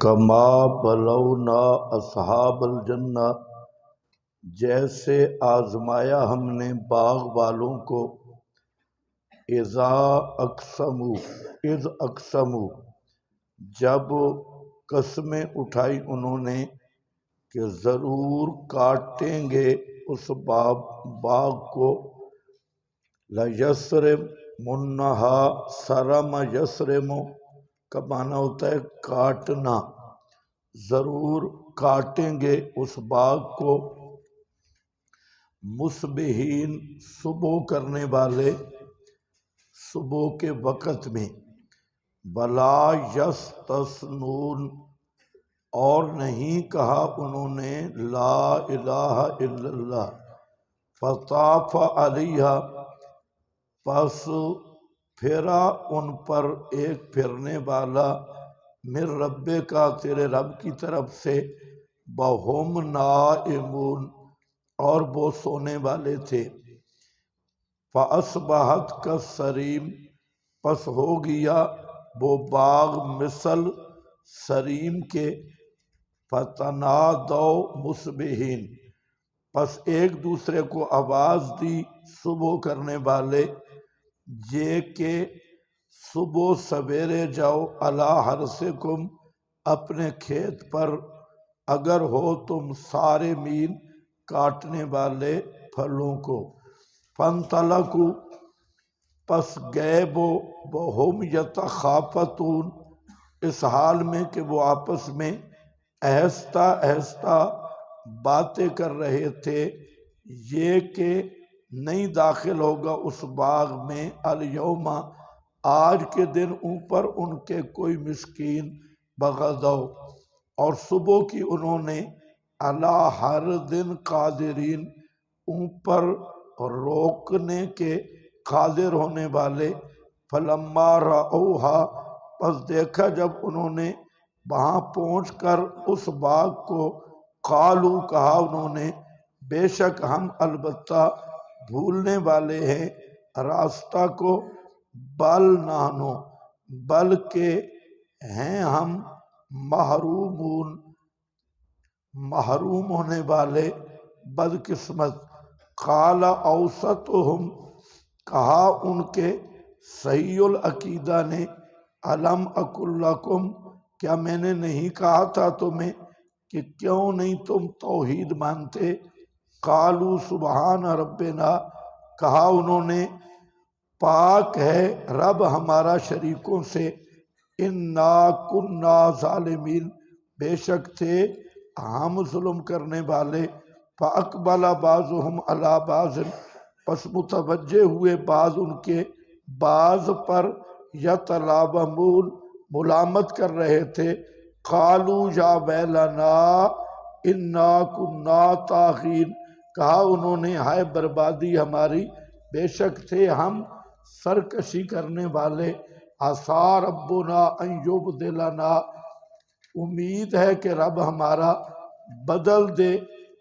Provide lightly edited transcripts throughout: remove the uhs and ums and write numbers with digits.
کما بلونا اصحاب الجنہ، جیسے آزمایا ہم نے باغ والوں کو، اذ اقسموا، جب قسمیں اٹھائی انہوں نے کہ ضرور کاٹیں گے اس باغ کو، لَيَسْرِمُنَّهَا، سرم یسرم کا معنی ہوتا ہے کاٹنا، ضرور کاٹیں گے اس باغ کو، مصبحین، صبح کرنے والے، صبح کے وقت میں، ولا یستثنون، اور نہیں کہا انہوں نے لا الہ الا اللہ، فطاف علیہا، پس پھرا ان پر ایک پھرنے والا، من رب کا، تیرے رب کی طرف سے، وہم نائمون، اور وہ سونے والے تھے، فاصبحت کالصریم، پس ہو گیا وہ باغ مثل صریم کے، فتنادوا مصبحین، پس ایک دوسرے کو آواز دی صبح کرنے والے، یہ کہ صبح سویرے جاؤ، علی حرثکم، اپنے کھیت پر، اگر ہو تم صارمین، کاٹنے والے پھلوں کو، فانطلقوا، پس گئے وہ، وہم یتخافتون، اس حال میں کہ وہ آپس میں آہستہ آہستہ باتیں کر رہے تھے، یہ کہ نہیں داخل ہوگا اس باغ میں، الیوم، آج کے دن، اوپر ان کے کوئی مسکین، بغدو، اور صبح کی انہوں نے، علی ہر دن قادرین، اوپر روکنے کے قادر ہونے والے، فلما رأوہا، پس دیکھا جب انہوں نے وہاں پہنچ کر اس باغ کو، قالو، کہا انہوں نے، بے شک ہم البتہ بھولنے والے ہیں راستہ کو، بل نحنو، بلکہ ہیں ہم، محرومون، محروم ہونے والے، بدقسمت، قال اوسطہم، کہا ان کے صحیح العقیدہ نے، الم اقل لکم، کیا میں نے نہیں کہا تھا تمہیں کہ کیوں نہیں تم توحید مانتے، قالوا سبحان ربنا، کہا انہوں نے پاک ہے رب ہمارا شریکوں سے، انا کنا ظالمین، بے شک تھے ہم ظلم کرنے والے، فاقبل بعضهم علی بعض، پس متوجہ ہوئے بعض ان کے بعض پر، یتلاومون، ملامت کر رہے تھے، قالوا یا ویلنا انا کنا طاغین، کہا انہوں نے ہائے بربادی ہماری، بے شک تھے ہم سرکشی کرنے والے، عسیٰ ربنا ان یبدلنا، امید ہے کہ رب ہمارا بدل دے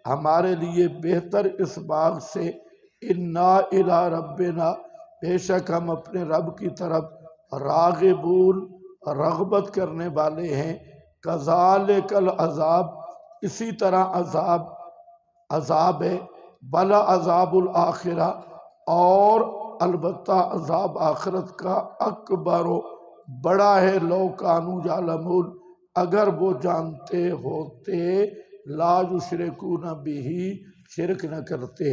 ہمارے لیے بہتر اس باغ سے، انا الی ربنا، بے شک ہم اپنے رب کی طرف راغبون، رغبت کرنے والے ہیں، کذالک العذاب، اسی طرح عذاب ہے، بلا عذاب الآخرہ، اور البتہ عذاب آخرت کا، اکبر، بڑا ہے، لو کانوا یعلمون، اگر وہ جانتے ہوتے، لا یشرکون بہ، شرک نہ کرتے۔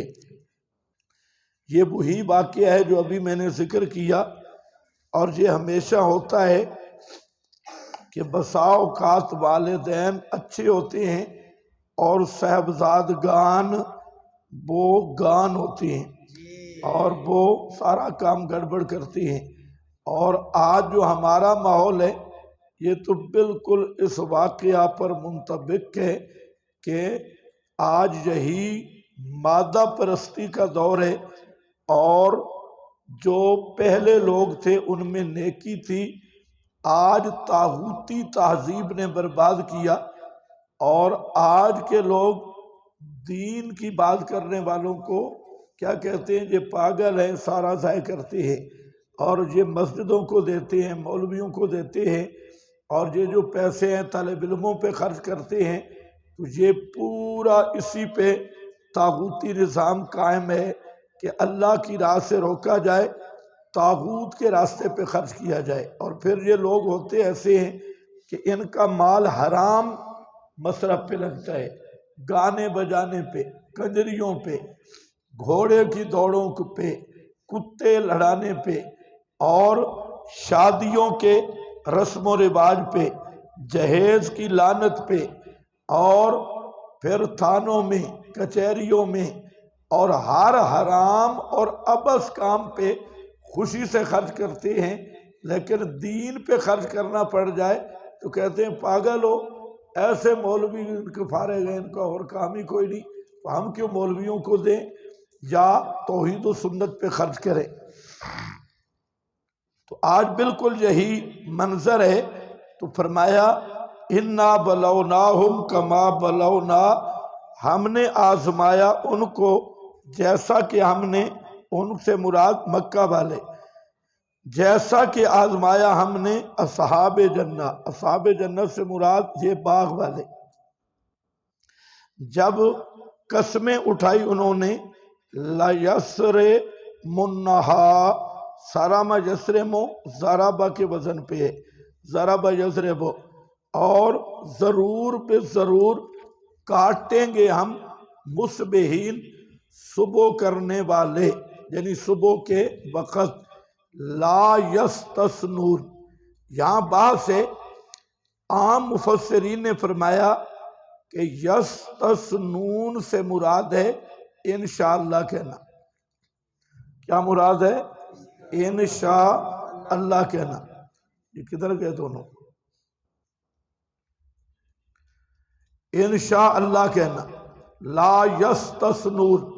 یہ وہی واقعہ ہے جو ابھی میں نے ذکر کیا، اور یہ ہمیشہ ہوتا ہے کہ بسا اوقات والدین اچھے ہوتے ہیں اور صاحبزادگان وہ گان ہوتے ہیں، اور وہ سارا کام گڑبڑ کرتے ہیں، اور آج جو ہمارا ماحول ہے یہ تو بالکل اس واقعہ پر منطبق ہے کہ آج یہی مادہ پرستی کا دور ہے، اور جو پہلے لوگ تھے ان میں نیکی تھی، آج طاغوتی تہذیب نے برباد کیا، اور آج کے لوگ دین کی بات کرنے والوں کو کیا کہتے ہیں، یہ پاگل ہیں، سارا ضائع کرتے ہیں، اور یہ مسجدوں کو دیتے ہیں، مولویوں کو دیتے ہیں اور یہ جو پیسے ہیں طالب علموں پہ خرچ کرتے ہیں تو یہ پورا اسی پہ طاغوتی نظام قائم ہے کہ اللہ کی راہ سے روکا جائے، طاغوت کے راستے پہ خرچ کیا جائے۔ اور پھر یہ لوگ ہوتے ایسے ہیں کہ ان کا مال حرام مصرف پہ لگتا ہے، گانے بجانے پہ، کنجریوں پہ، گھوڑے کی دوڑوں پہ، کتے لڑانے پہ، اور شادیوں کے رسم و رواج پہ، جہیز کی لعنت پہ، اور پھر تھانوں میں، کچہریوں میں، اور ہر حرام اور ابس کام پہ خوشی سے خرچ کرتے ہیں۔ لیکن دین پہ خرچ کرنا پڑ جائے تو کہتے ہیں پاگل ہو، ایسے مولوی ان کے فارغ ہیں، ان کا اور کام ہی کوئی نہیں، تو ہم کیوں مولویوں کو دیں، یا توحید و سنت پہ خرچ کریں۔ تو آج بالکل یہی منظر ہے۔ تو فرمایا اِنَّا بَلَوْنَاهُمْ كَمَا بَلَوْنَا، ہم نے آزمایا ان کو جیسا کہ ہم نے، ان سے مراد مکہ والے، جیسا کہ آزمایا ہم نے اصحاب جنہ، اصحاب جنت سے مراد یہ باغ والے۔ جب قسمیں اٹھائی انہوں نے، لَيَسْرِمُنَّهَا، سَرَمَ يَسْرِمُ ضَرَبَ کے وزن پہ ہے، ضَرَبَ يَضْرِبُ، اور ضرور بے ضرور کاٹیں گے ہم، مصبحین، صبح کرنے والے، یعنی صبح کے وقت، لا یستثنون۔ یہاں بحث ہے، عام مفسرین نے فرمایا کہ یستثنون سے مراد ہے انشاءاللہ کہنا۔ کیا مراد ہے؟ انشاءاللہ کہنا۔ یہ کدھر گئے دونوں؟ انشاءاللہ کہنا، لا یستثنون۔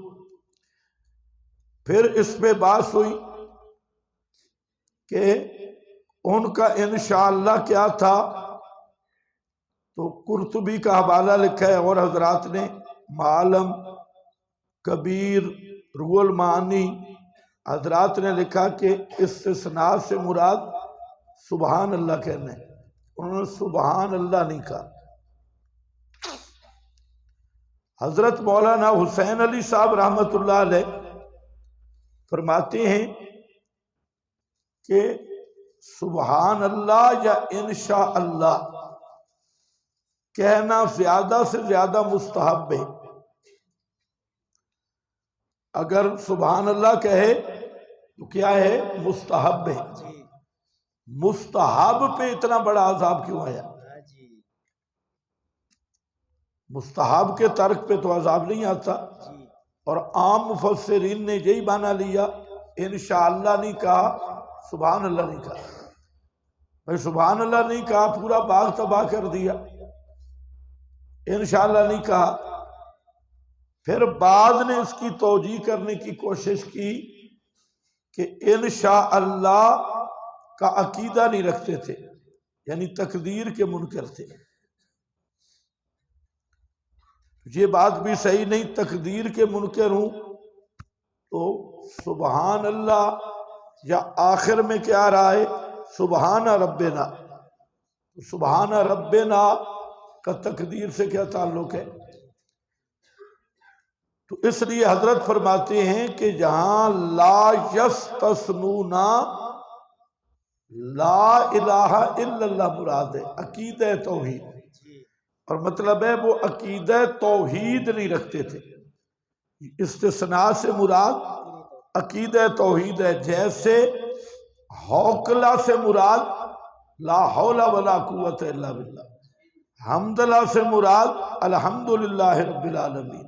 پھر اس پہ بات ہوئی کہ ان کا انشاءاللہ کیا تھا، تو قرطبی کا حوالہ لکھا ہے اور حضرات نے، معلم، کبیر، روح المعانی، حضرات نے لکھا کہ استثناء سے مراد سبحان اللہ کہنا ہے، انہوں نے سبحان اللہ نہیں کہا۔ حضرت مولانا حسین علی صاحب رحمۃ اللہ علیہ فرماتے ہیں کہ سبحان اللہ یا انشاء اللہ کہنا زیادہ سے زیادہ مستحب ہے۔ اگر سبحان اللہ کہے تو کیا ہے؟ مستحب ہے۔ مستحب پہ اتنا بڑا عذاب کیوں آیا؟ مستحب کے ترک پہ تو عذاب نہیں آتا۔ اور عام مفسرین نے یہی معنی لیا، انشاءاللہ نہیں کہا، سبحان اللہ نہیں کہا۔ بھائی سبحان اللہ نہیں کہا، پورا باغ تباہ کر دیا۔ انشاءاللہ نہیں کہا۔ پھر بعد نے اس کی توجیہ کرنے کی کوشش کی کہ انشاءاللہ کا عقیدہ نہیں رکھتے تھے، یعنی تقدیر کے منکر تھے۔ یہ بات بھی صحیح نہیں، تقدیر کے منکر ہوں تو سبحان اللہ، یا آخر میں کیا رہا ہے؟ سبحان ربنا۔ سبحان ربنا کا تقدیر سے کیا تعلق ہے؟ تو اس لیے حضرت فرماتے ہیں کہ جہاں لا یستثنون، لا الہ الا اللہ مراد ہے، عقیدہ توحید، اور مطلب ہے وہ عقیدہ توحید نہیں رکھتے تھے۔ استثناء سے مراد عقیدہ توحید ہے، جیسے حوقلہ سے مراد لا حول ولا قوت الا باللہ، حمدللہ سے مراد الحمدللہ رب العالمین۔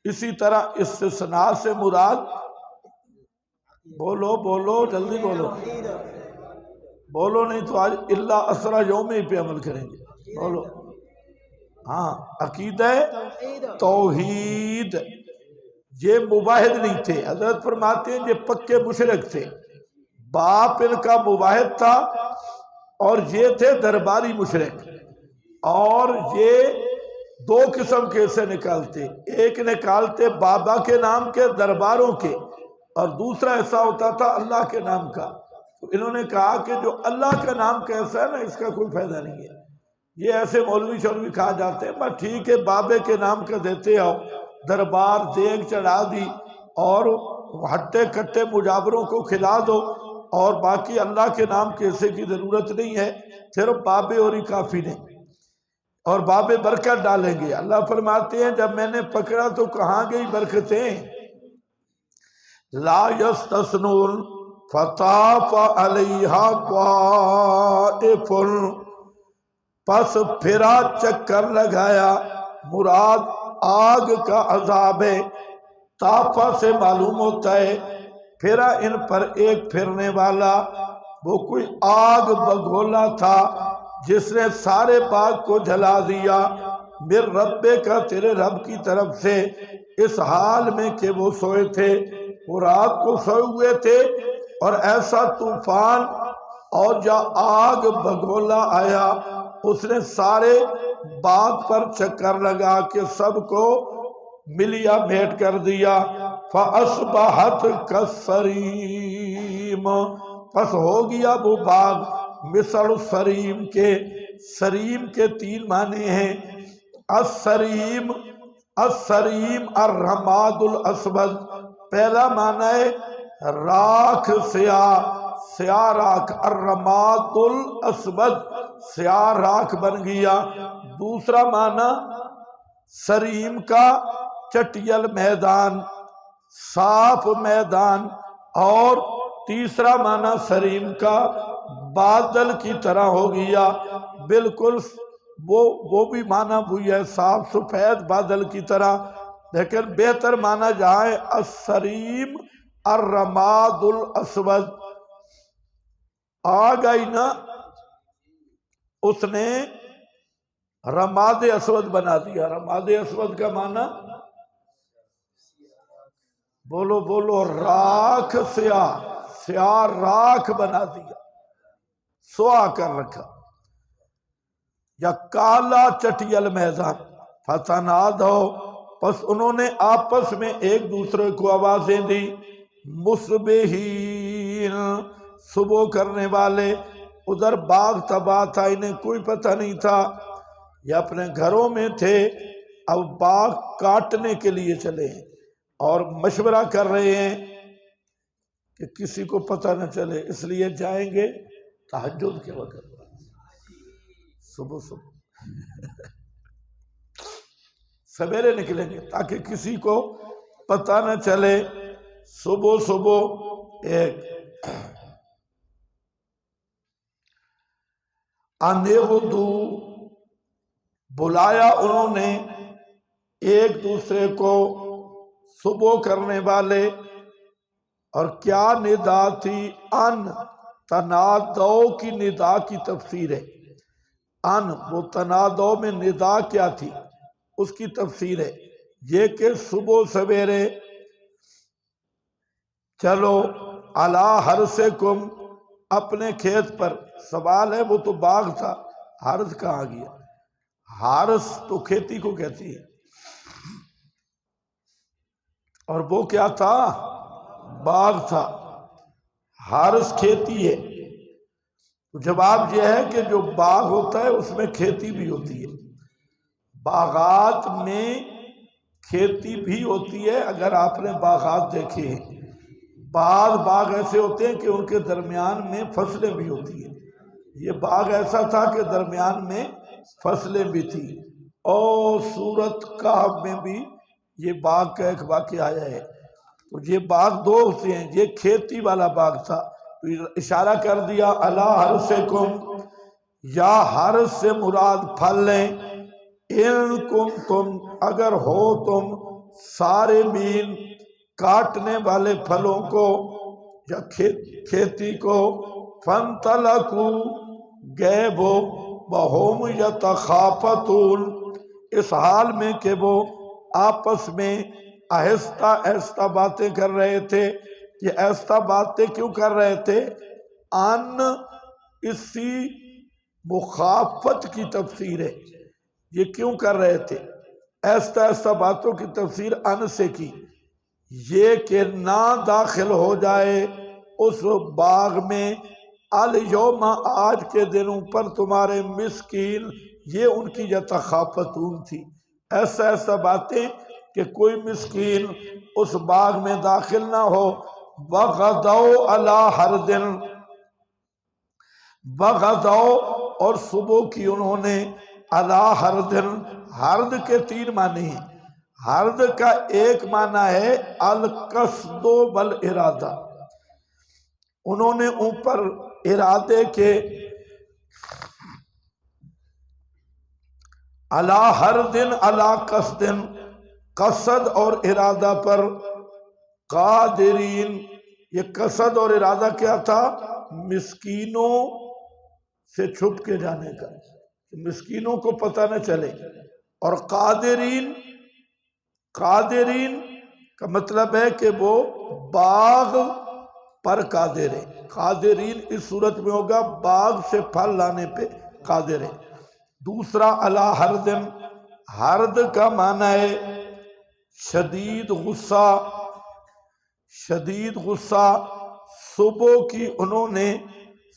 اسی طرح استثناء سے مراد، بولو بولو جلدی بولو، بولو نہیں تو آج اللہ اسرا یوم ہی پہ عمل کریں گے، بولو۔ ہاں، عقیدہ توحید، یہ مواحد نہیں تھے۔ حضرت فرماتے ہیں یہ پکے مشرک تھے، باپ ان کا مواحد تھا اور یہ تھے درباری مشرک۔ اور یہ دو قسم کے سے نکالتے، ایک نکالتے بابا کے نام کے، درباروں کے، اور دوسرا ایسا ہوتا تھا اللہ کے نام کا۔ انہوں نے کہا کہ جو اللہ کا نام کیسا ہے نا اس کا کوئی فائدہ نہیں ہے، یہ ایسے مولوی شولوی کھا جاتے ہیں، بس ٹھیک ہے بابے کے نام کا دیتے آؤ، دربار دیگ چڑھا دی اور ہٹے کٹے مجاوروں کو کھلا دو، اور باقی اللہ کے نام کیسے کی ضرورت نہیں ہے، صرف بابے اور ہی کافی نہیں، اور بابے برکت ڈالیں گے۔ اللہ فرماتے ہیں جب میں نے پکڑا تو کہاں گئی برکتیں؟ لا یستثنون فطاف علیہا طائف، پس پھرا چکر لگایا، مراد آگ کا عذاب ہے، طافہ سے معلوم ہوتا ہے پھرا ان پر ایک پھرنے والا، وہ کوئی آگ بگولا تھا جس نے سارے باغ کو جلا دیا، مر رب کا تیرے رب کی طرف سے، اس حال میں کہ وہ سوئے تھے، وہ رات کو سوئے ہوئے تھے اور ایسا طوفان اور جا آگ بگولا آیا، اس نے سارے باغ پر چکر لگا کے سب کو ملیا بھیٹ کر دیا، فَأَصْبَحَتْ كَالصَّرِيمِ، پس ہو گیا وہ باغ مثل سریم کے۔ سریم کے تین معنی ہیں، السریم، السریم الرماد الاسود، پہلا معنی ہے راکھ سیاہ، سیاہ راکھ، الرماد الاسود، سیاہ راکھ بن گیا۔ دوسرا معنی سریم کا چٹیل میدان، صاف میدان، اور تیسرا معنی سریم کا بادل کی طرح ہو گیا، بالکل وہ بھی معنی وہی ہے، صاف سفید بادل کی طرح، لیکن بہتر معنی جہاں ہے السریم الرماد الاسود۔ آگ آئی نا، اس نے رماد اسود بنا دیا۔ رماد اسود کا معنی بولو بولو، راکھ سیاہ، سیاہ راکھ بنا دیا، سوا کر رکھا، یا کالا چٹیل میدان۔ فتنادو، پس انہوں نے آپس میں ایک دوسرے کو آوازیں دی، مصبحین، صبح کرنے والے۔ ادھر باغ تباہ تھا، انہیں کوئی پتہ نہیں تھا، یہ اپنے گھروں میں تھے، اب باغ کاٹنے کے لیے چلے ہیں اور مشورہ کر رہے ہیں کہ کسی کو پتہ نہ چلے، اس لیے جائیں گے تہجد کے وقت، صبح سویرے نکلیں گے تاکہ کسی کو پتہ نہ چلے۔ صبح ایک اندھو، بلایا انہوں نے ایک دوسرے کو، صبح کرنے والے، اور کیا ندا تھی؟ ان، تنادو کی ندا کی تفسیر ہے، ان وہ تنادو میں ندا کیا تھی اس کی تفسیر ہے یہ کہ صبح سویرے چلو علی حرثکم، اپنے کھیت پر۔ سوال ہے وہ تو باغ تھا، حرث کہاں گیا؟ حرث تو کھیتی کو کہتی ہے، اور وہ کیا تھا؟ باغ تھا۔ حرث کھیتی ہے، جواب یہ ہے کہ جو باغ ہوتا ہے اس میں کھیتی بھی ہوتی ہے، باغات میں کھیتی بھی ہوتی ہے۔ اگر آپ نے باغات دیکھے ہیں، بعض باغ ایسے ہوتے ہیں کہ ان کے درمیان میں فصلیں بھی ہوتی ہیں، یہ باغ ایسا تھا کہ درمیان میں فصلیں بھی تھی، اور سورۃ کہف میں بھی یہ باغ کا ایک واقعہ آیا ہے۔ تو یہ باغ دو ہوتے ہیں، یہ کھیتی والا باغ تھا، تو اشارہ کر دیا الا حرثکم، یا حرث سے مراد پھل لیں، ان کنتم، اگر ہو تم، صارمین، کاٹنے والے پھلوں کو یا کھیتی کو، فانطلقوا، گئے وہ، وہم یتخافتون، اس حال میں کہ وہ آپس میں آہستہ آہستہ باتیں کر رہے تھے۔ یہ آہستہ باتیں کیوں کر رہے تھے؟ ان اسی مخافت کی تفسیر ہے، یہ کیوں کر رہے تھے؟ آہستہ آہستہ باتوں کی تفسیر ان سے کی، یہ کہ نہ داخل ہو جائے اس باغ میں الیوم آج کے دنوں پر تمہارے مسکین، یہ ان کی یتخافتون تھی، ایسا باتیں کہ کوئی مسکین اس باغ میں داخل نہ ہو۔ وغدوا علی حرد، وغدوا اور صبح کی انہوں نے، علی حرد، حرد کے 3 معنی ہیں۔ حرد کا ایک معنی ہے القصد والارادہ، انہوں نے اوپر ارادے کے، علی حرد علی قصد، قصد اور ارادہ پر، قادرین، یہ قصد اور ارادہ کیا تھا؟ مسکینوں سے چھپ کے جانے کا، مسکینوں کو پتہ نہ چلے۔ اور قادرین، قادرین کا مطلب ہے کہ وہ باغ پر قادر ہے۔ قادرین اس صورت میں ہوگا باغ سے پھل لانے پہ قادر ہے۔ دوسرا علی حرد، حرد کا معنی ہے شدید غصہ، شدید غصہ، صبح کی انہوں نے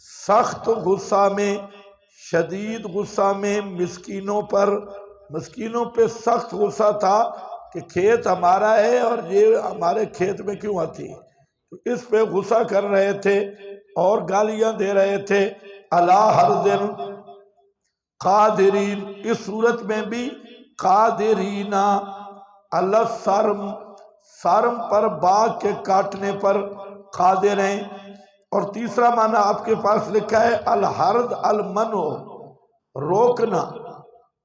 سخت غصہ میں، شدید غصہ میں مسکینوں پر، مسکینوں پہ سخت غصہ تھا کہ کھیت ہمارا ہے اور یہ ہمارے کھیت میں کیوں آتی ہے، تو اس پہ غصہ کر رہے تھے اور گالیاں دے رہے تھے۔ علی حرد قادرین، اس صورت میں بھی قادرین علی الصرم، سرم پر، باغ کے کاٹنے پر قادر ہیں۔ اور تیسرا معنی آپ کے پاس لکھا ہے الحرد المنع، روکنا،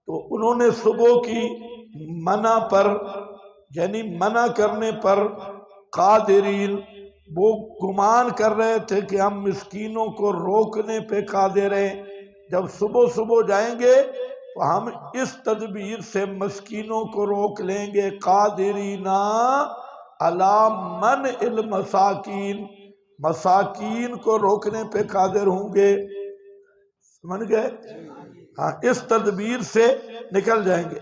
تو انہوں نے صبح کی منع پر، یعنی منع کرنے پر قادرین، وہ گمان کر رہے تھے کہ ہم مسکینوں کو روکنے پہ قادر ہیں، جب صبح جائیں گے تو ہم اس تدبیر سے مسکینوں کو روک لیں گے۔ قادرین علی منع المساکین، مساکین کو روکنے پہ قادر ہوں گے، سمجھ گئے؟ ہاں، اس تدبیر سے نکل جائیں گے۔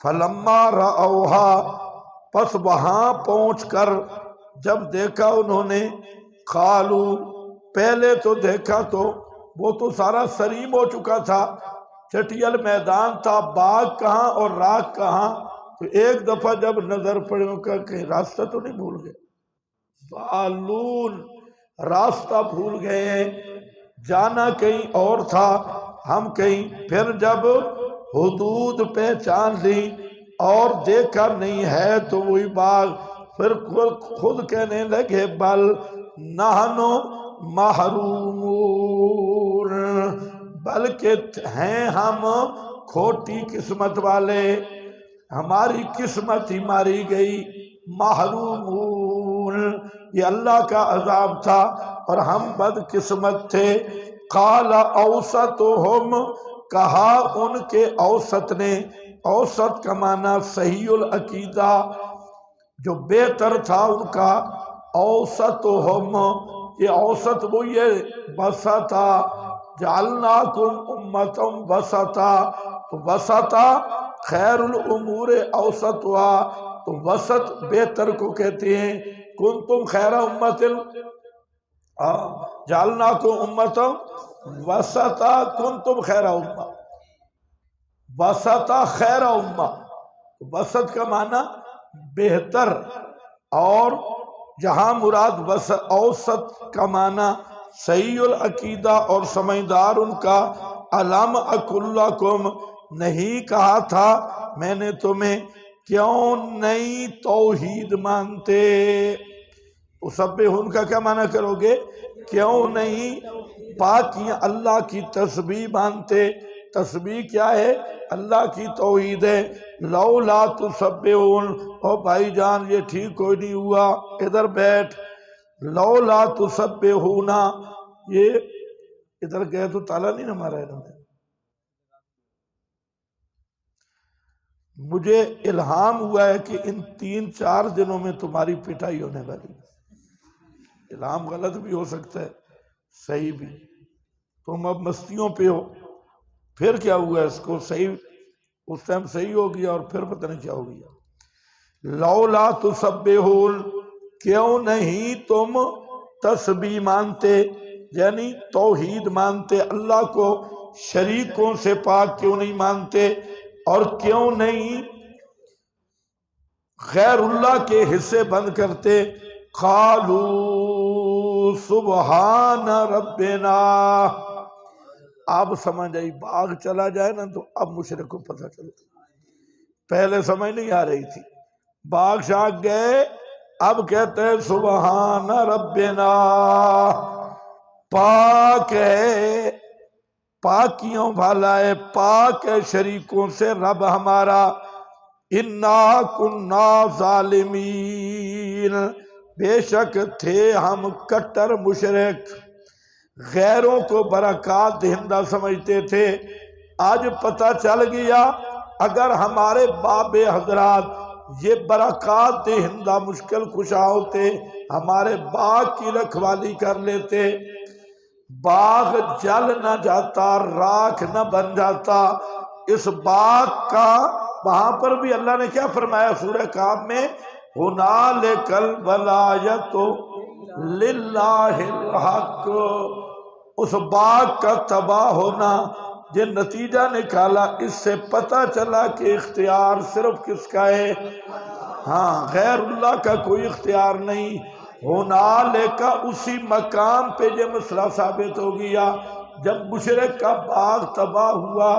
فلما رأوہا، پس وہاں پہنچ کر جب دیکھا انہوں نے، قالو، پہلے تو دیکھا تو وہ تو سارا سریم ہو چکا تھا، چٹیل میدان تھا، باغ کہاں اور راہ کہاں، تو ایک دفعہ جب نظر پڑے ان کا کہیں راستہ تو نہیں بھول گئے، ضالون، راستہ بھول گئے ہیں، جانا کہیں اور تھا، ہم کہیں، پھر جب حدود پہچان لی اور دیکھا نہیں ہے تو وہی باغ، پھر خود کہنے لگے بل نحنو محرومون، بلکہ ہیں ہم کھوٹی قسمت والے، ہماری قسمت ہی ماری گئی، محرومون، یہ اللہ کا عذاب تھا اور ہم بد قسمت تھے۔ قال اوسطہم، کہا ان کے اوسط نے، اوسط کا معنی صحیح العقیدہ، جو بہتر تھا ان کا، اوسطہم، یہ اوسط وہی ہے وسطا، جعلناکم امتا وسطا، تو وسطا خیر الامور اوسطوا، تو وسط بہتر کو کہتے ہیں، کنتم خیر امت، جعلناکم امتا وسطا کنتم خیر امہ، وسطا خیر امہ، وسط کا معنی بہتر، اور جہاں مراد اوسط کا معنی صحیح العقیدہ اور سمجھدار ان کا، الم اقل لکم، نہیں کہا تھا میں نے تمہیں، کیوں نہیں توحید مانتے، ان کا کیا معنی کرو گے؟ کیوں نہیں پاکیاں اللہ کی تسبیح مانتے، تسبیح کیا ہے؟ اللہ کی توحید ہے۔ لولا تسبحون، او بھائی جان یہ ٹھیک کوئی نہیں ہوا، ادھر بیٹھ، لولا تسبحون، یہ ادھر گئے تو تالا نہیں نہ مارا انہوں نے، مجھے الہام ہوا ہے کہ ان 3-4 دنوں میں تمہاری پٹائی ہونے والی، الہام غلط بھی ہو سکتا ہے صحیح بھی، تم اب مستیوں پہ ہو، پھر کیا ہوا اس کو، صحیح اس ٹائم صحیح ہو گیا اور پھر پتہ نہیں کیا ہو گیا۔ لولا تسبحون، کیوں نہیں تم تسبیح مانتے، یعنی توحید مانتے، اللہ کو شریکوں سے پاک کیوں نہیں مانتے، اور کیوں نہیں غیر اللہ کے حصے بند کرتے؟ قالوا سبحان ربنا. اب سمجھ آئی، باغ چلا جائے نا تو اب مشرک کو پتہ چلتا، پہلے سمجھ نہیں آ رہی تھی. باغ شاگ گئے، اب کہتے ہیں سبحان ربنا، پاک ہے، پاکیوں والا ہے، پاک ہے شریکوں سے رب ہمارا. انا کنا ظالمین، بے شک تھے ہم کٹر مشرک، غیروں کو برکات دہندہ سمجھتے تھے. آج پتہ چل گیا اگر ہمارے باب حضرات یہ برکات دہندہ مشکل کشا ہوتے، ہمارے باغ کی رکھوالی کر لیتے، باغ جل نہ جاتا، راکھ نہ بن جاتا. اس باغ کا وہاں پر بھی اللہ نے کیا فرمایا سورہ کہف میں؟ ہنالک الولایۃ للہ الحق. اس باغ کا تباہ ہونا، یہ نتیجہ نکالا، اس سے پتہ چلا کہ اختیار صرف کس کا ہے؟ ہاں، غیر اللہ کا کوئی اختیار نہیں. ہنالک، اسی مقام پہ یہ مسئلہ ثابت ہو گیا جب مشرک کا باغ تباہ ہوا،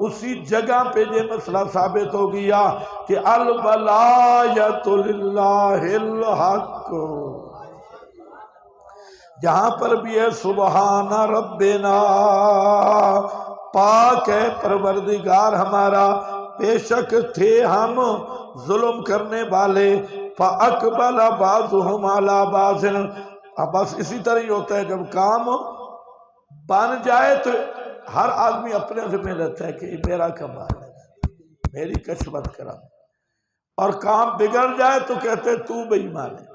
اسی جگہ پہ یہ مسئلہ ثابت ہو گیا کہ الولایۃ للہ الحق. جہاں پر بھی ہے سبحان ربنا، پاک ہے پروردگار ہمارا، بے شک تھے ہم ظلم کرنے والے. فَأَقْبَلَ بَعْضُهُمْ عَلَى بَعْضٍ. اب بس اسی طرح ہی ہوتا ہے، جب کام بن جائے تو ہر آدمی اپنے ذمہ لیتا ہے کہ یہ میرا کمال ہے، میری کشمت کرا، اور کام بگڑ جائے تو کہتے تو بے ایمان ہے.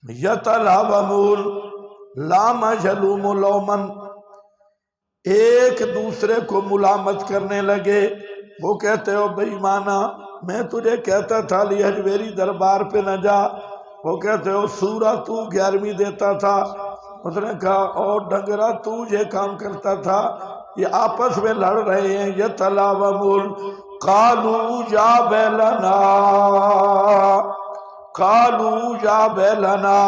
یتلاومون لام یلوم لومن، ایک دوسرے کو ملامت کرنے لگے. وہ کہتے ہو بے ایمانہ، میں تجھے کہتا تھا لیج میری دربار پہ نہ جا. وہ کہتے ہو سورہ تو 11ویں دیتا تھا. اس نے کہا اور ڈنگرا تو یہ کام کرتا تھا. یہ آپس میں لڑ رہے ہیں. یتلاومون قالوا یا ویلنا، قالوا یا ویلنا،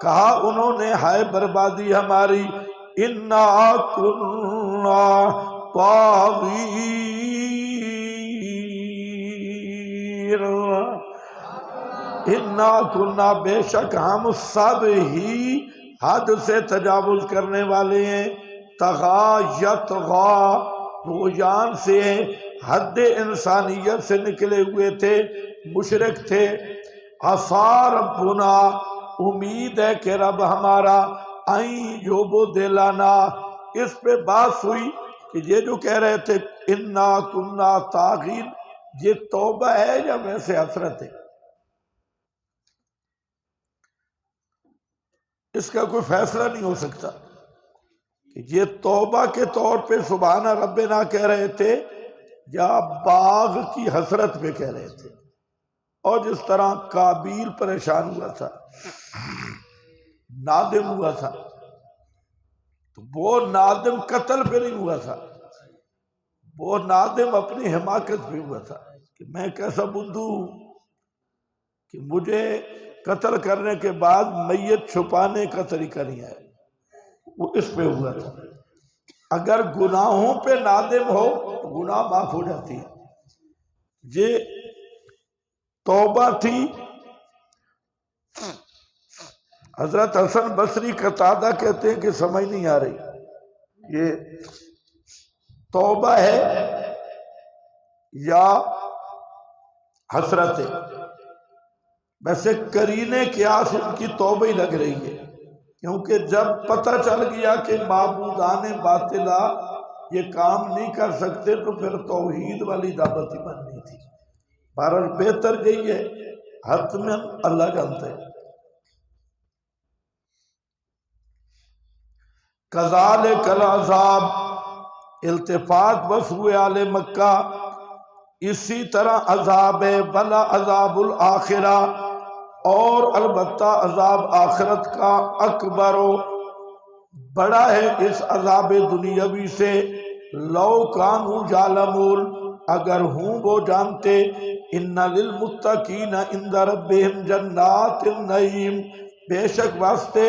کہا انہوں نے ہائے بربادی ہماری، انا کنا طاغین، انا کنا، بے شک ہم سب ہی حد سے تجاوز کرنے والے ہیں. طغا یطغا، طغیان سے، حد انسانیت سے نکلے ہوئے تھے، مشرک تھے. عسیٰ ربنا، امید ہے کہ رب ہمارا، این یبدلنا. اس پہ بات ہوئی کہ یہ جو کہہ رہے تھے انا کنا طاغین، یہ توبہ ہے یا ویسے حسرت ہے؟ اس کا کوئی فیصلہ نہیں ہو سکتا کہ یہ توبہ کے طور پہ سبحان ربنا کہہ رہے تھے یا باغ کی حسرت پہ کہہ رہے تھے. اور جس طرح قابیل پریشان ہوا تھا، نادم ہوا تھا، تو وہ نادم قتل پہ نہیں ہوا تھا، وہ نادم اپنی حماقت پہ ہوا تھا کہ میں کیسا بدھو ہوں کہ مجھے قتل کرنے کے بعد میت چھپانے کا طریقہ نہیں ہے. وہ اس پہ ہوا تھا. اگر گناہوں پہ نادم ہو تو گناہ معاف ہو جاتی ہے. یہ توبہ تھی. حضرت حسن بصری قتادہ کہتے ہیں کہ سمجھ نہیں آ رہی یہ توبہ ہے یا حسرت ہے. ویسے قرینے قیاس ان کی توبہ ہی لگ رہی ہے، کیونکہ جب پتہ چل گیا کہ معبودان باطلہ یہ کام نہیں کر سکتے تو پھر توحید والی دعوت ہی بننی تھی. بہرحال بہتر یہی ہے، حتماً اللہ جانتے ہیں. کذالک العذاب، التفات بس ہوئے آل مکہ، اسی طرح عذاب ہے. بلا عذاب الآخرہ، اور البتہ عذاب آخرت کا اکبر و بڑا ہے اس عذاب دنیاوی سے، لو کانوا یعلمون اگر ہوں وہ جانتے، ان للمتقین عند ربہم جنات النعیم بے شک واسطے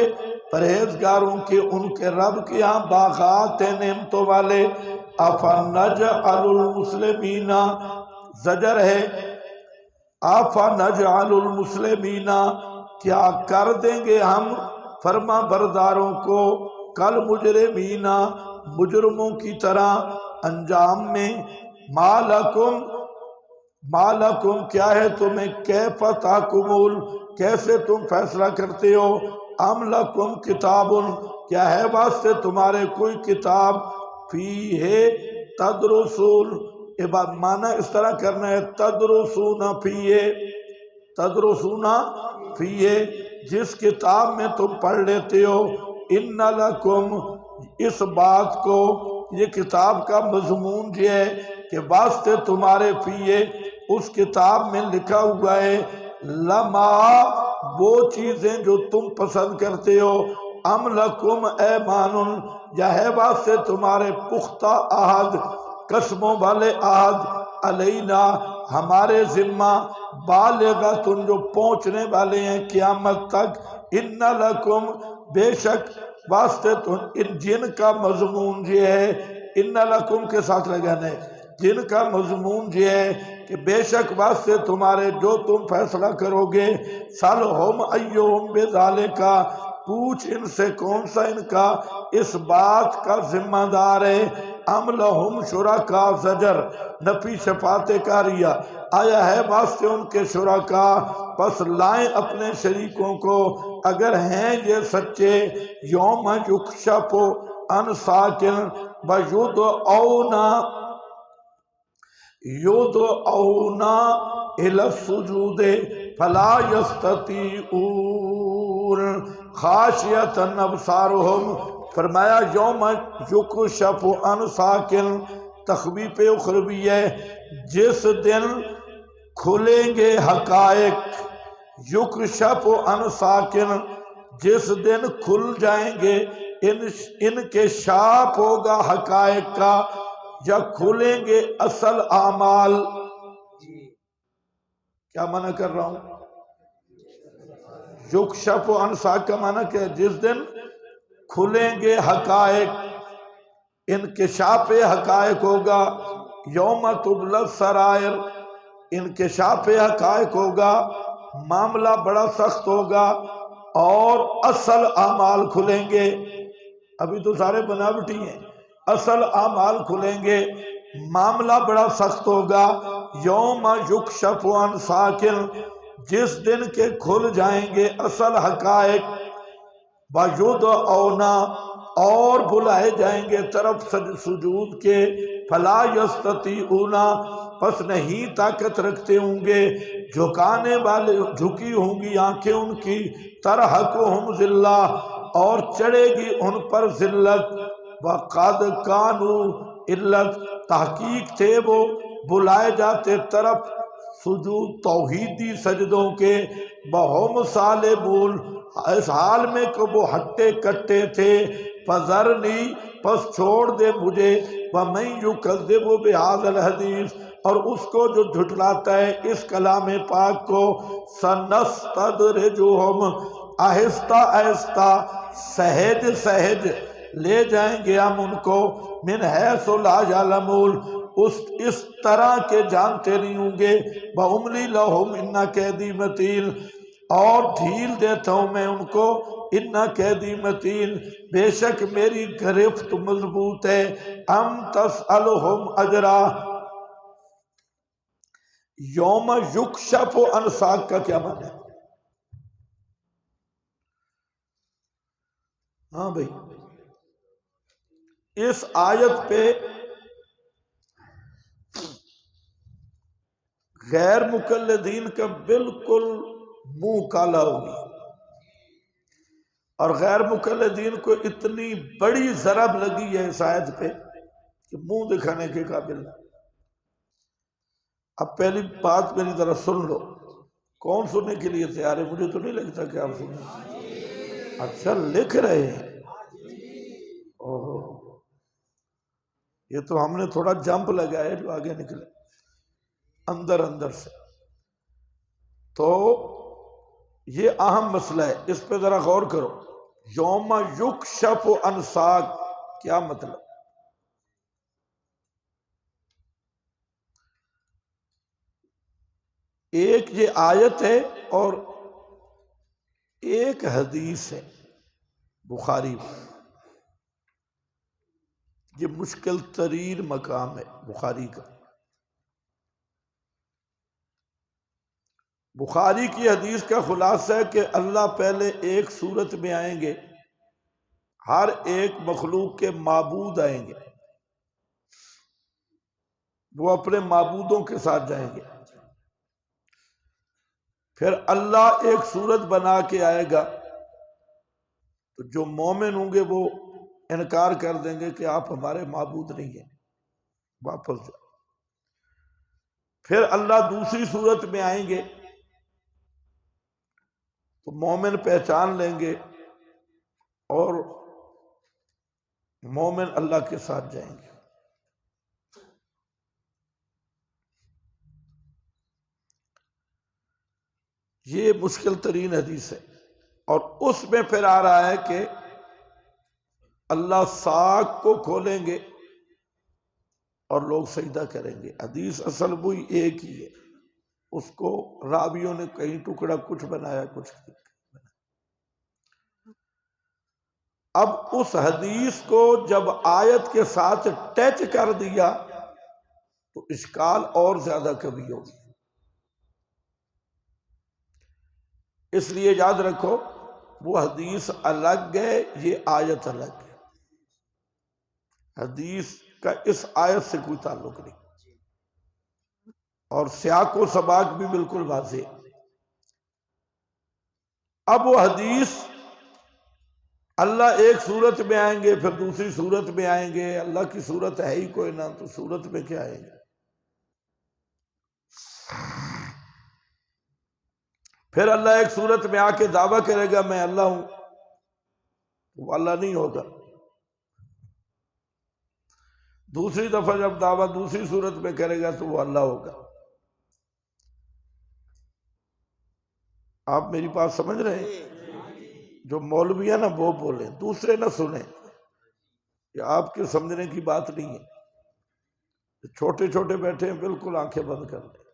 پرہیزگاروں کے ان کے رب کے ہاں باغات نعمتوں والے۔ افنجعل المسلمین زجر ہے، افنجعل المسلمین کیا کر دیں گے ہم فرما برداروں کو کل مجرمین مجرموں کی طرح انجام میں۔ مالکم کیا ہے تمہیں، کیف تحکمون کیسے تم فیصلہ کرتے ہو، ام لکم کتاب کیا ہے واسطے تمہارے کوئی کتاب، فیہ تدرسون معنی اس طرح کرنا ہے تدرسون فیہ، تدرسون فیہ جس کتاب میں تم پڑھ لیتے ہو، ان لکم اس بات کو یہ کتاب کا مضمون یہ ہے کہ واسطے تمہارے فیہ اس کتاب میں لکھا ہوا ہے، لما وہ چیزیں جو تم پسند کرتے ہو، ام لکم ایمان یا ہے واسطے تمہارے پختہ عہد قسموں والے عہد، علینا ہمارے ذمہ، بالغۃ جو پہنچنے والے ہیں قیامت تک، ان لکم بے شک واسطے ان جن کا مضمون یہ ہے، ان لکم کے ساتھ لگانا ہے، جن کا مضمون یہ ہے کہ بے شک واسطے تمہارے جو تم فیصلہ کرو گے، سلہم ایہم بذالک پوچھ ان سے کون سا ان کا اس بات کا ذمہ دار ہے، ام لہم شرکاء زجر نفی شفاعت کاریہ آیا ہے واسطے ان کے شرکاء، پس لائیں اپنے شریکوں کو اگر ہیں یہ سچے، یوم یکشف عن ساق ویدعون الی السجود فلا یستطیعون خاشعۃ ابصارہم، فرمایا یوم یکشف عن ساق تخویف اخروی ہے، جس دن کھلیں گے حقائق، یکشف عن ساق جس دن کھل جائیں گے، انکشاف ہوگا حقائق کا یا کھلیں گے اصل اعمال۔ کیا معنی کر رہا ہوں؟ یکشف عن ساق کا معنی کیا ہے؟ جس دن کھلیں گے حقائق، انکشاف حقائق ہوگا، یوم تبلی السرائر انکشاف حقائق ہوگا، معاملہ بڑا سخت ہوگا اور اصل اعمال کھلیں گے، ابھی تو سارے بناوٹی ہیں، اصل اعمال کھلیں گے، معاملہ بڑا سخت ہوگا، یوم یکشف عن ساق جس دن کے کھل جائیں گے اصل حقائق، وَيُدْعَوْنَ اور بلائے جائیں گے طرف سجود کے، فَلَا يَسْتَطِيعُونَ پس نہیں طاقت رکھتے ہوں گے، جھکانے والے جھکی ہوں گی آنکھیں ان کی، تَرْحَقُهُمْ ذِلَّةٌ اور چڑھے گی ان پر ذلت، وَقَدْ كَانُوا علت تحقیق تھے وہ بلائے جاتے طرف سجود توحیدی سجدوں کے، بہم سالمون اس حال میں کہ وہ ہٹے کٹے تھے، فذرنی پس چھوڑ دے مجھے، ومن یکذب بہذا الحدیث اور اس کو جو جھٹلاتا ہے اس کلام پاک کو، سنستدرجہم آہستہ آہستہ سہج سہج لے جائیں گے ہم ان کو، من حیث لا یعلمون اس طرح کے جانتے نہیں ہوں گے، وَأُمْلِي لَهُمْ إِنَّ کَیدِی مَتِین اور ڈھیل دیتا ہوں میں ان کو، اِنَّ کَیدِی مَتِین بے شک میری گرفت مضبوط ہے، ام تسألہم اجرا۔ یوم یکشف عن ساق کا کیا معنی ہے؟ ہاں بھائی اس آیت پہ غیر مقلدین کا بالکل منہ کالا ہو گیا، اور غیر مقلدین کو اتنی بڑی ضرب لگی ہے اس آیت پہ کہ منہ دکھانے کے قابل۔ اب پہلی بات میری طرف سن لو، کون سننے کے لیے تیار ہے؟ مجھے تو نہیں لگتا کہ آپ سنیں۔ اچھا لکھ رہے ہیں، اوہو، یہ تو ہم نے تھوڑا جمپ لگایا جو آگے نکلے اندر اندر سے۔ تو یہ اہم مسئلہ ہے، اس پہ ذرا غور کرو۔ یوم یکشف عن ساق کیا مطلب؟ ایک یہ آیت ہے اور ایک حدیث ہے بخاری میں۔ یہ مشکل ترین مقام ہے بخاری کا۔ بخاری کی حدیث کا خلاصہ ہے کہ اللہ پہلے ایک صورت میں آئیں گے، ہر ایک مخلوق کے معبود آئیں گے، وہ اپنے معبودوں کے ساتھ جائیں گے۔ پھر اللہ ایک صورت بنا کے آئے گا، تو جو مومن ہوں گے وہ انکار کر دیں گے کہ آپ ہمارے معبود نہیں ہیں، واپس جاؤ۔ پھر اللہ دوسری صورت میں آئیں گے تو مومن پہچان لیں گے اور مومن اللہ کے ساتھ جائیں گے۔ یہ مشکل ترین حدیث ہے، اور اس میں پھر آ رہا ہے کہ اللہ ساق کو کھولیں گے اور لوگ سجدہ کریں گے۔ حدیث اصل وہی ایک ہی ہے، اس کو راویوں نے کہیں ٹکڑا کچھ بنایا کچھ نہیں۔ اب اس حدیث کو جب آیت کے ساتھ ٹچ کر دیا تو اشکال اور زیادہ کبھی ہوگی۔ اس لیے یاد رکھو وہ حدیث الگ ہے، یہ آیت الگ ہے۔ حدیث کا اس آیت سے کوئی تعلق نہیں، اور سیاق و سباق بھی بالکل واضح ہے۔ اب وہ حدیث اللہ ایک صورت میں آئیں گے، پھر دوسری صورت میں آئیں گے، اللہ کی صورت ہے ہی کوئی نہ، تو صورت میں کیا آئیں گے؟ پھر اللہ ایک صورت میں آ کے دعویٰ کرے گا میں اللہ ہوں، وہ اللہ نہیں ہوگا۔ دوسری دفعہ جب دعویٰ دوسری صورت میں کرے گا تو وہ اللہ ہوگا۔ آپ میری بات سمجھ رہے ہیں؟ جو مولوی ہے نا وہ بولیں، دوسرے نہ سنیں، یہ آپ کے سمجھنے کی بات نہیں ہے۔ چھوٹے چھوٹے بیٹھے ہیں بالکل آنکھیں بند کر لیں۔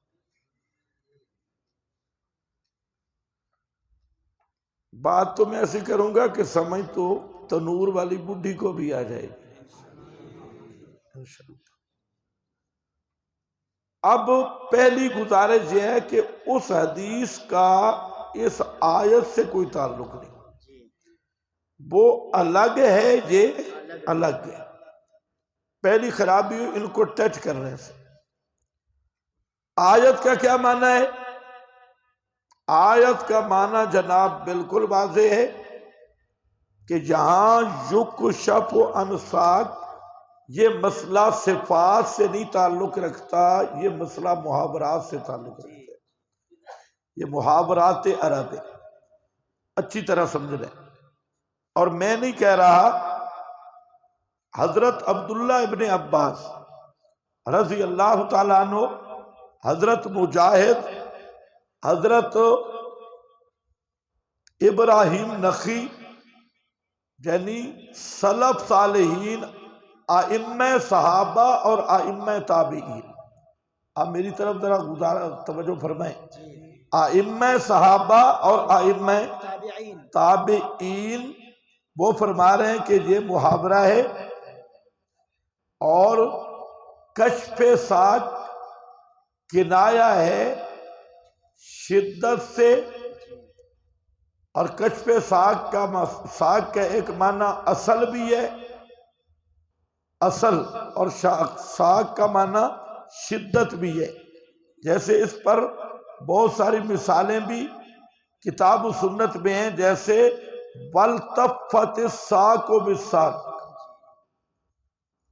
بات تو میں ایسی کروں گا کہ سمجھ تو تنور والی بڈھی کو بھی آ جائے گی انشاءاللہ۔ اب پہلی گزارش یہ ہے کہ اس حدیث کا اس آیت سے کوئی تعلق نہیں، وہ الگ ہے، یہ الگ ہے۔ پہلی خرابی ان کو ٹچ کرنے سے۔ آیت کا کیا معنی ہے؟ آیت کا معنی جناب بالکل واضح ہے کہ جہاں یکشف عن ساق، یہ مسئلہ صفات سے نہیں تعلق رکھتا، یہ مسئلہ محاورات سے تعلق رکھتا ہے۔ یہ محاورات عرب ہے، اچھی طرح سمجھ لیں۔ اور میں نہیں کہہ رہا، حضرت عبداللہ ابن عباس رضی اللہ تعالیٰ عنہ، حضرت مجاہد، حضرت ابراہیم نخعی، یعنی سلف صالحین، ائمہ صحابہ اور ائمہ تابعین۔ آپ میری طرف ذرا توجہ فرمائیں۔ ائمہ صحابہ اور ائمہ تابعین وہ فرما رہے ہیں کہ یہ محاورہ ہے، اور کشف ساق کنایہ ہے شدت سے، اور کشف ساق کا ایک معنی اصل بھی ہے، اصل، اور ساق کا معنی شدت بھی ہے۔ جیسے اس پر بہت ساری مثالیں بھی کتاب و سنت میں ہیں، جیسے وَالْتَفَّتِ السَّاقُ بِالسَّاقِ،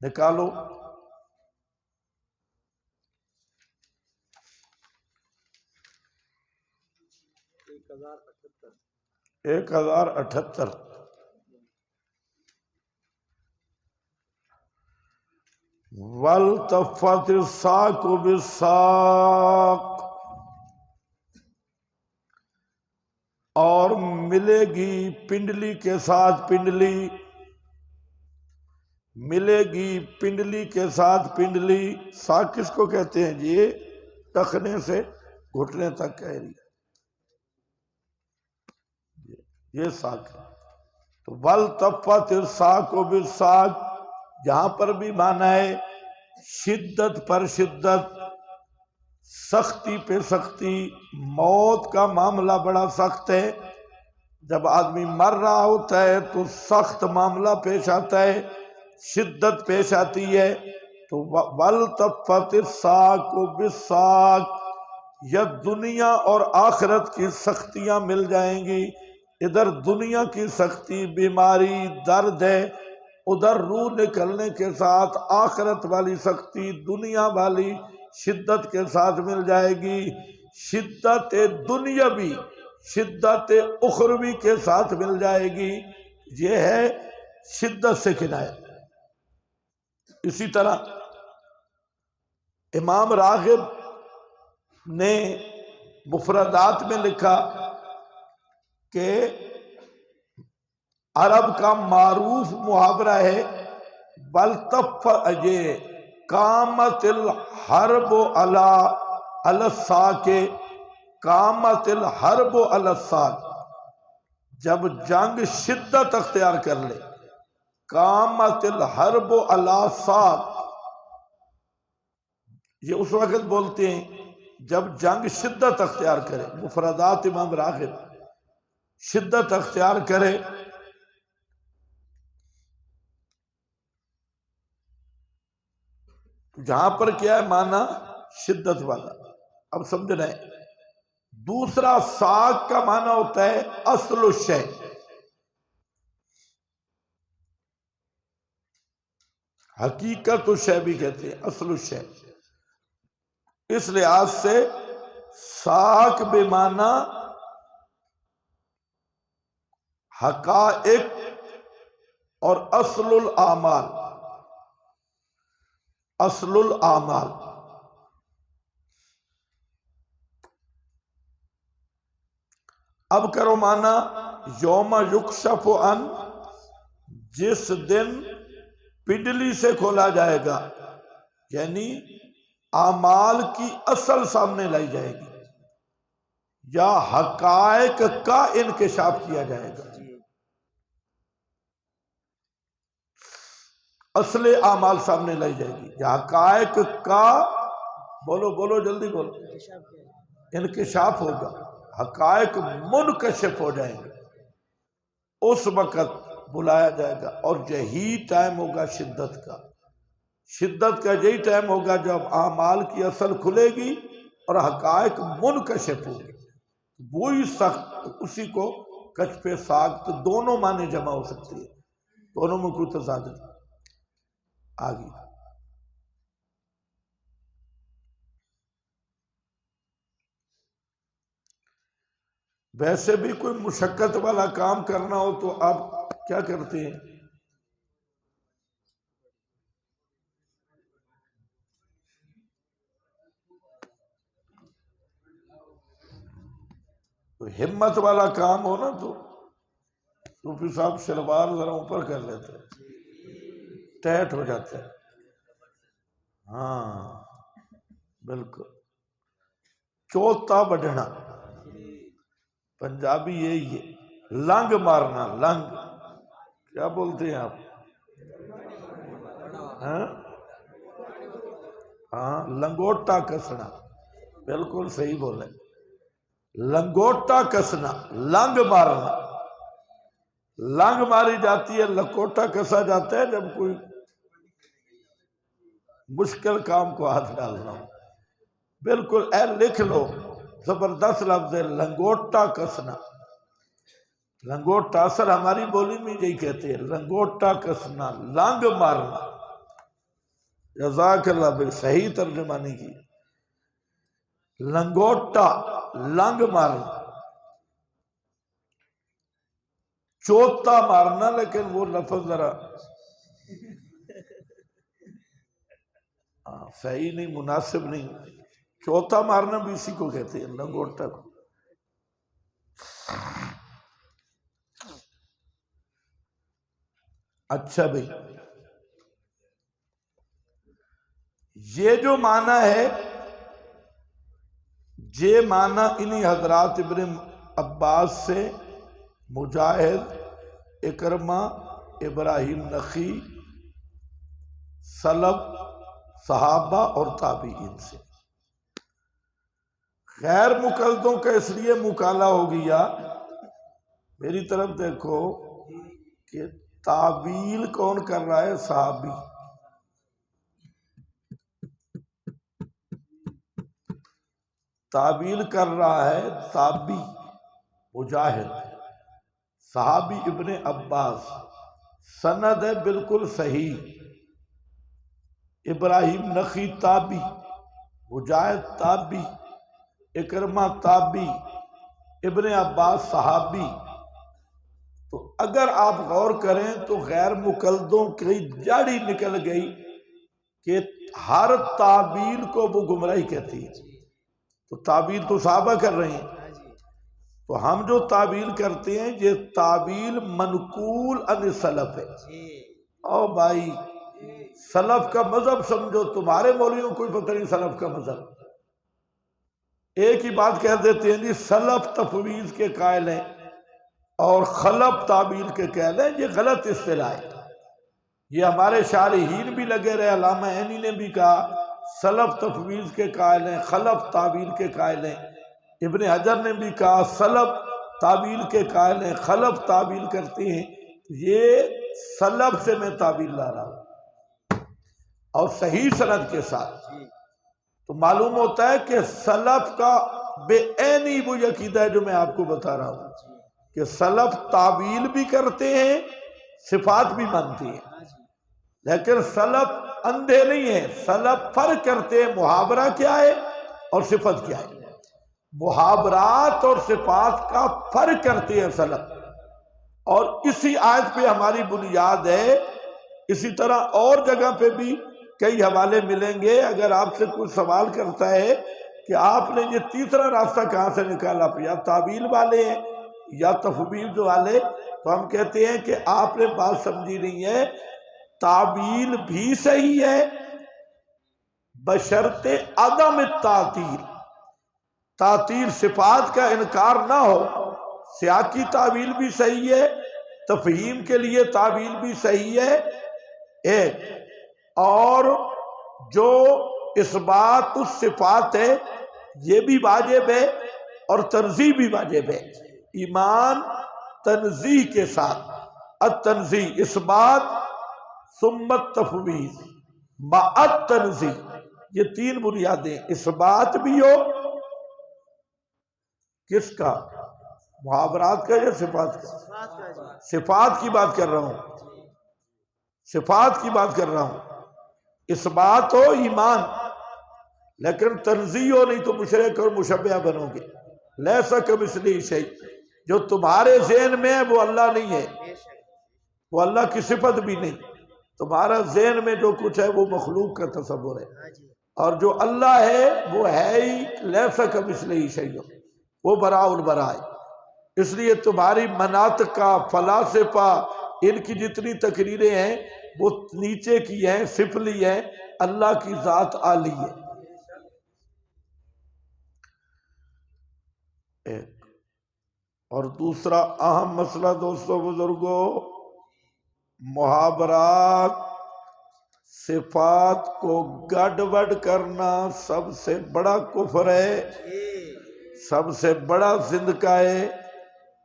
نکالو۔ 1078۔ والتفت الساق بالساق، اور ملے گی پنڈلی کے ساتھ پنڈلی، ملے گی پنڈلی کے ساتھ پنڈلی۔ ساق کس کو کہتے ہیں جی؟ ٹخنے سے گھٹنے تک کہہ رہی ہے، یہ ساق ہے۔ تو والتفت الساق بالساق، جہاں پر بھی معنی ہے شدت پر شدت، سختی پہ سختی۔ موت کا معاملہ بڑا سخت ہے، جب آدمی مر رہا ہوتا ہے تو سخت معاملہ پیش آتا ہے، شدت پیش آتی ہے۔ تو والتفت الساق بالساق، یا دنیا اور آخرت کی سختیاں مل جائیں گی۔ ادھر دنیا کی سختی، بیماری، درد ہے، ادھر روح نکلنے کے ساتھ آخرت والی سختی دنیا والی شدت کے ساتھ مل جائے گی۔ شدت دنیاوی شدت اخروی کے ساتھ مل جائے گی، یہ ہے شدت سے کنایہ۔ اسی طرح امام راغب نے مفردات میں لکھا کہ عرب کا معروف محاورہ ہے قامت الحرب علی الساق، قامت الحرب علی الساق، جب جنگ شدت اختیار کر لے، قامت الحرب علی الساق، یہ اس وقت بولتے ہیں جب جنگ شدت اختیار کرے۔ مفردات امام راغب، شدت اختیار کرے۔ جہاں پر کیا ہے معنی شدت والا، اب سمجھ رہے ہیں۔ دوسرا ساق کا معنی ہوتا ہے اصل الشے، حقیقت الشے بھی کہتے ہیں، اصل الشے۔ اس لحاظ سے ساق بمعنی حقائق اور اصل الاعمال، اصل الاعمال۔ اب کرو معنی یوم یکشف عن، جس دن پنڈلی سے کھولا جائے گا، یعنی اعمال کی اصل سامنے لائی جائے گی، یا حقائق کا انکشاف کیا جائے گا۔ اصل اعمال سامنے لائی جائے گی، یا حقائق کا، بولو بولو جلدی بولو، انکشاف ہوگا، حقائق منکشف ہو جائیں گے۔ اس وقت بلایا جائے گا، اور یہی ٹائم ہوگا شدت کا۔ شدت کا یہی ٹائم ہوگا جب اعمال کی اصل کھلے گی اور حقائق منکشف ہوگی، وہی سخت، اسی کو کشف ساق، تو دونوں معنی جمع ہو سکتی ہے، دونوں میں کوئی تضاد نہیں۔ آگے ویسے بھی کوئی مشقت والا کام کرنا ہو تو آپ کیا کرتے ہیں؟ کوئی ہمت والا کام ہو نا تو صوفی صاحب شلوار ذرا اوپر کر لیتے ہیں، ٹیٹ ہو جاتے ہیں۔ ہاں بالکل، چوتا بڑھنا، پنجابی یہی ہے، لنگ مارنا، لنگ کیا بولتے ہیں آپ؟ ہاں لنگوٹا کسنا، بالکل صحیح بولے، لنگوٹا کسنا، لنگ مارنا۔ لنگ ماری جاتی ہے، لکوٹا کسا جاتا ہے جب کوئی مشکل کام کو ہاتھ ڈالنا ہو۔ بالکل، اے لکھ لو، زبردست لفظ ہے لنگوٹا کسنا۔ لنگوٹا اصل ہماری بولی میں یہی کہتے ہیں، لنگوٹا کسنا، لنگ مارنا۔ جزاک اللہ بھائی، صحیح ترجمہ نہیں کی۔ لنگوٹا، لنگ مارنا، چوتا مارنا، لیکن وہ لفظ ذرا صحیح نہیں، مناسب نہیں. چوتا مارنا بھی اسی کو کہتے ہیں، لنگوٹا کو. اچھا بھائی، یہ جو معنی ہے، یہ معنی انہی حضرات ابن عباس سے، مجاہد، اکرمہ، ابراہیم نخعی، سلف، صحابہ اور تابعین سے. غیر مقلدوں کا اس لیے مکالا ہو گیا، میری طرف دیکھو کہ تعویل کون کر رہا ہے؟ صحابی. تعویل کر رہا ہے تابعی مجاہد، صحابی ابن عباس، سند ہے بالکل صحیح. ابراہیم نخعی تابعی، مجاہد تابعی، اکرمہ تابعی، ابن عباس صحابی. تو اگر آپ غور کریں تو غیر مقلدوں کی جڑی نکل گئی کہ ہر تعبیر کو وہ گمراہی کہتی ہے. تو تعبیر تو صحابہ کر رہے ہیں، تو ہم جو تعبیر کرتے ہیں یہ تعبیر منقول عن سلف ہے. او بھائی، سلف کا مذہب سمجھو، تمہارے مولویوں کو کوئی پتہ نہیں سلف کا مذہب. ایک ہی بات کہہ دیتے ہیں جی سلف تفویض کے قائل ہیں اور خلف تعبیر کے قائل ہیں. یہ غلط اصطلاح ہے. یہ ہمارے شارحین بھی لگے رہے، علامہ عینی نے بھی کہا سلف تفویض کے قائل ہیں، خلف تعبیر کے قائل ہیں. ابن حجر نے بھی کہا سلف تعبیر کے قائل ہیں، خلف تعبیر کرتے ہیں. یہ سلف سے میں تعبیر لا رہا ہوں اور صحیح سند کے ساتھ. تو معلوم ہوتا ہے کہ سلف کا بے عینی وہ عقیدہ ہے جو میں آپ کو بتا رہا ہوں کہ سلف تعبیر بھی کرتے ہیں، صفات بھی مانتے ہیں. لیکن سلف اندھے نہیں ہیں، سلف فرق کرتے ہیں محاورہ کیا ہے اور صفت کیا ہے. محاورات اور صفات کا فرق کرتے ہیں سلف، اور اسی آیت پہ ہماری بنیاد ہے. اسی طرح اور جگہ پہ بھی کئی حوالے ملیں گے. اگر آپ سے کوئی سوال کرتا ہے کہ آپ نے یہ تیسرا راستہ کہاں سے نکالا، یا تعویل والے ہیں یا تفویض والے، تو ہم کہتے ہیں کہ آپ نے بات سمجھی نہیں ہے. تعویل بھی صحیح ہے بشرط عدم التعطیل، تعطیل صفات کا انکار نہ ہو. سیاقی تعویل بھی صحیح ہے، تفہیم کے لیے تعویل بھی صحیح ہے ایک، اور جو اثبات الصفات ہے یہ بھی واجب ہے اور تنزیہ بھی واجب ہے. ایمان تنزیہ کے ساتھ، التنزیہ اثبات ثم التفویض مع التنزیہ، یہ تین بنیادیں. اثبات بھی ہو کس کا؟ محاورات کا یا صفات کا؟ صفات کی بات کر رہا ہوں، صفات کی بات کر رہا ہوں. اثبات ہو ایمان، لیکن تنزیہ ہو، نہیں تو مشرک اور مشبہہ بنو گے. لیسا کمثلہ شیء، جو تمہارے ذہن میں ہے وہ اللہ نہیں ہے، وہ اللہ کی صفت بھی نہیں. تمہارا ذہن میں جو کچھ ہے وہ مخلوق کا تصور ہے، اور جو اللہ ہے وہ ہے ہی لیسا کمثلہ شیء، وہ براء البراء. اس لیے تمہاری مناطق کا فلاسفہ ان کی جتنی تقریریں ہیں وہ نیچے کی ہیں، سفلی ہیں. اللہ کی ذات عالی ہے. ایک اور دوسرا اہم مسئلہ دوستو بزرگوں، محاورات صفات کو گڑبڑ کرنا سب سے بڑا کفر ہے، سب سے بڑا زندقہ ہے.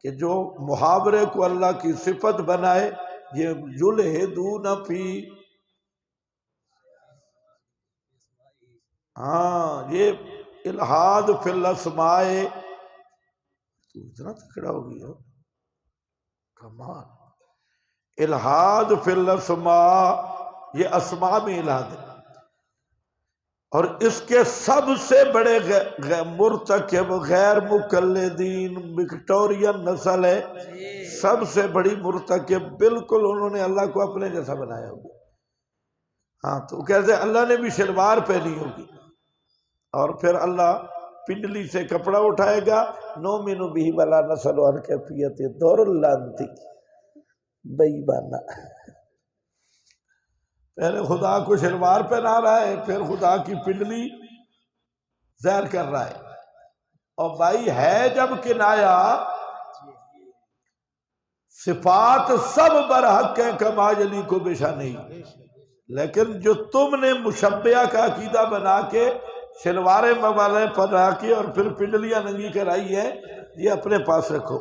کہ جو محاورے کو اللہ کی صفت بنائے، یہ یلحدون فی، یہ الحاد فی الاسماء. تو اتنا تکڑا ہو گیا کمال. الحاد فی الاسماء، یہ اسماء میں الحاد ہے. اور اس کے سب سے بڑے مرتکب غیر مقلدین وکٹورین نسل ہے، سب سے بڑی مرتکب، بالکل انہوں نے اللہ کو اپنے جیسا بنایا ہوگا۔ ہاں تو کہتے ہیں اللہ نے بھی شلوار پہنی ہوگی، اور پھر اللہ پنڈلی سے کپڑا اٹھائے گا، نؤمن بہ ولا نسأل عن کیفیت دور اللانتی، بے ایمانہ، پہلے خدا کو شلوار پہنا رہا ہے، پھر خدا کی پنڈلی ظاہر کر رہا ہے۔ اور بھائی ہے جب کنایا، صفات سب برحق ہیں کما جلی کو بشا نہیں، لیکن جو تم نے مشبیہ کا عقیدہ بنا کے شلواریں مبالے پہنا کے اور پھر پنڈلیاں ننگی کرائی ہے، یہ اپنے پاس رکھو۔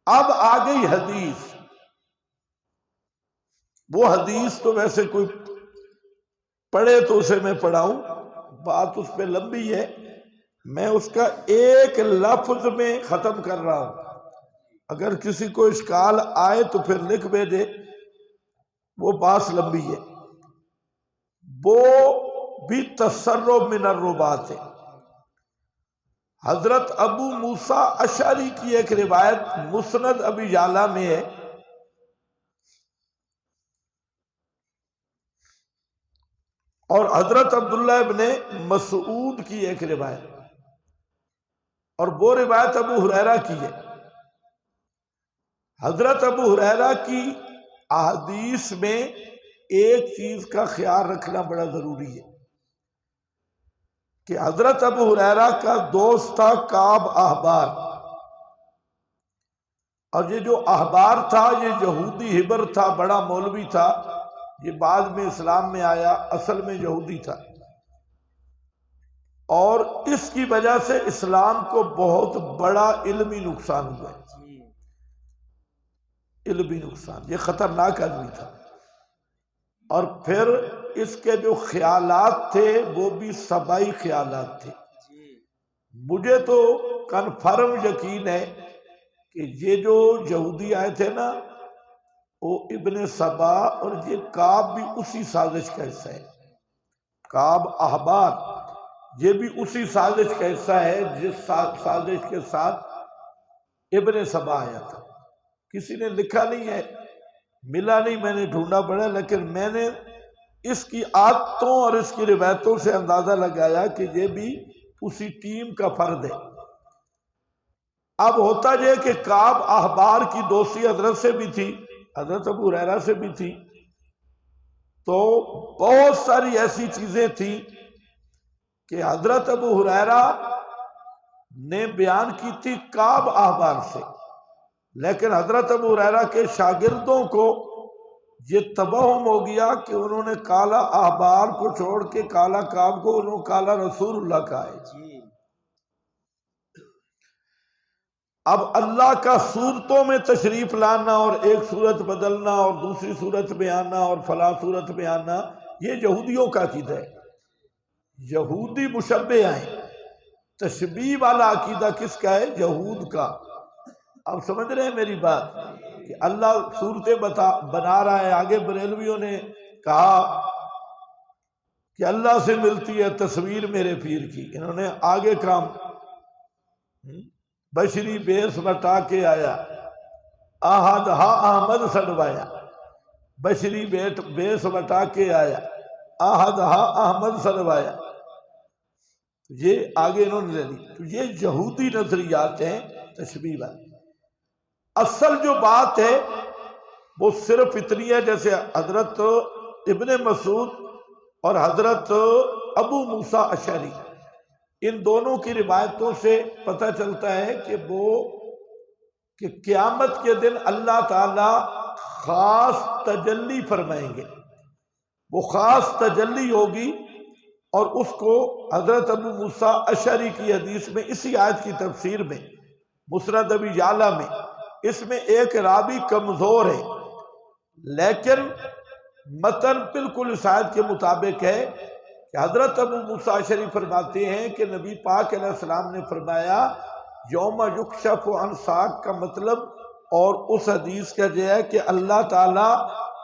اب آ گئی حدیث، وہ حدیث تو ویسے کوئی پڑھے تو اسے میں پڑھاؤں، بات اس پہ لمبی ہے، میں اس کا ایک لفظ میں ختم کر رہا ہوں، اگر کسی کو اشکال آئے تو پھر لکھ بھیجے، وہ بات لمبی ہے۔ وہ بھی تسرب من الربات ہے۔ حضرت ابو موسیٰ اشعری کی ایک روایت مسند ابی یعلا میں ہے، اور حضرت عبداللہ ابن مسعود کی ایک روایت، اور وہ روایت ابو ہریرہ کی ہے۔ حضرت ابو ہریرہ کی احادیث میں ایک چیز کا خیال رکھنا بڑا ضروری ہے کہ حضرت ابو ہریرہ کا دوست تھا کعب احبار، اور یہ جو احبار تھا یہ یہودی ہبر تھا، بڑا مولوی تھا، یہ بعد میں اسلام میں آیا، اصل میں یہودی تھا، اور اس کی وجہ سے اسلام کو بہت بڑا علمی نقصان ہوا، علمی نقصان، یہ خطرناک آدمی تھا۔ اور پھر اس کے جو خیالات تھے وہ بھی سبائی خیالات تھے۔ مجھے تو کنفرم یقین ہے کہ یہ جو یہودی آئے تھے نا، وہ ابن سبا اور یہ کعب بھی اسی سازش کا حصہ ہے، کعب احبار یہ بھی اسی سازش کا حصہ ہے جس سازش کے ساتھ ابن سبا آیا تھا۔ کسی نے لکھا نہیں ہے، ملا نہیں، میں نے ڈھونڈا پڑا، لیکن میں نے اس کی عادتوں اور اس کی روایتوں سے اندازہ لگایا کہ یہ بھی اسی ٹیم کا فرد ہے۔ اب ہوتا یہ کہ کعب احبار کی دوستی حضرت سے بھی تھی، حضرت ابو ہریرہ سے بھی تھی، تو بہت ساری ایسی چیزیں تھیں کہ حضرت ابو ہریرہ نے بیان کی تھی کعب احبار سے، لیکن حضرت ابو ہریرہ کے شاگردوں کو یہ توہم ہو گیا کہ انہوں نے کالا احبار کو چھوڑ کے کالا کعب کو انہوں کالا رسول اللہ کہا ہے۔ اب اللہ کا صورتوں میں تشریف لانا اور ایک صورت بدلنا اور دوسری صورت میں آنا اور فلاں صورت میں آنا، یہ یہودیوں کا عقیدہ ہے، یہودی مشبہ ہیں۔ تشبیہ والا عقیدہ کس کا ہے؟ یہود کا۔ اب سمجھ رہے ہیں میری بات کہ اللہ صورتیں بنا رہا ہے۔ آگے بریلویوں نے کہا کہ اللہ سے ملتی ہے تصویر میرے پیر کی، انہوں نے آگے کام بشری بیس بٹا کے آیا، آہد ہا احمد سڑوایا، بشری بیس بٹا کے آیا، آہد ہا احمد سڑوایا، یہ آگے انہوں نے لے لی۔ تو یہ یہودی نظریات ہیں تشبیہ والے۔ اصل جو بات ہے وہ صرف اتنی ہے، جیسے حضرت ابن مسعود اور حضرت ابو موسیٰ اشعری، ان دونوں کی روایتوں سے پتہ چلتا ہے کہ قیامت کے دن اللہ تعالی خاص تجلی فرمائیں گے، وہ خاص تجلی ہوگی، اور اس کو حضرت ابو موسیٰ اشعری کی حدیث میں اسی آیت کی تفسیر میں مسند ابی یعلا میں اس میں ایک راوی کمزور ہے، لیکن متن بالکل اس آیت کے مطابق ہے کہ حضرت ابو موسیٰ اشعری فرماتے ہیں کہ نبی پاک علیہ السلام نے فرمایا یوم یکشف عن ساق کا مطلب، اور اس حدیث کا جو ہے کہ اللہ تعالیٰ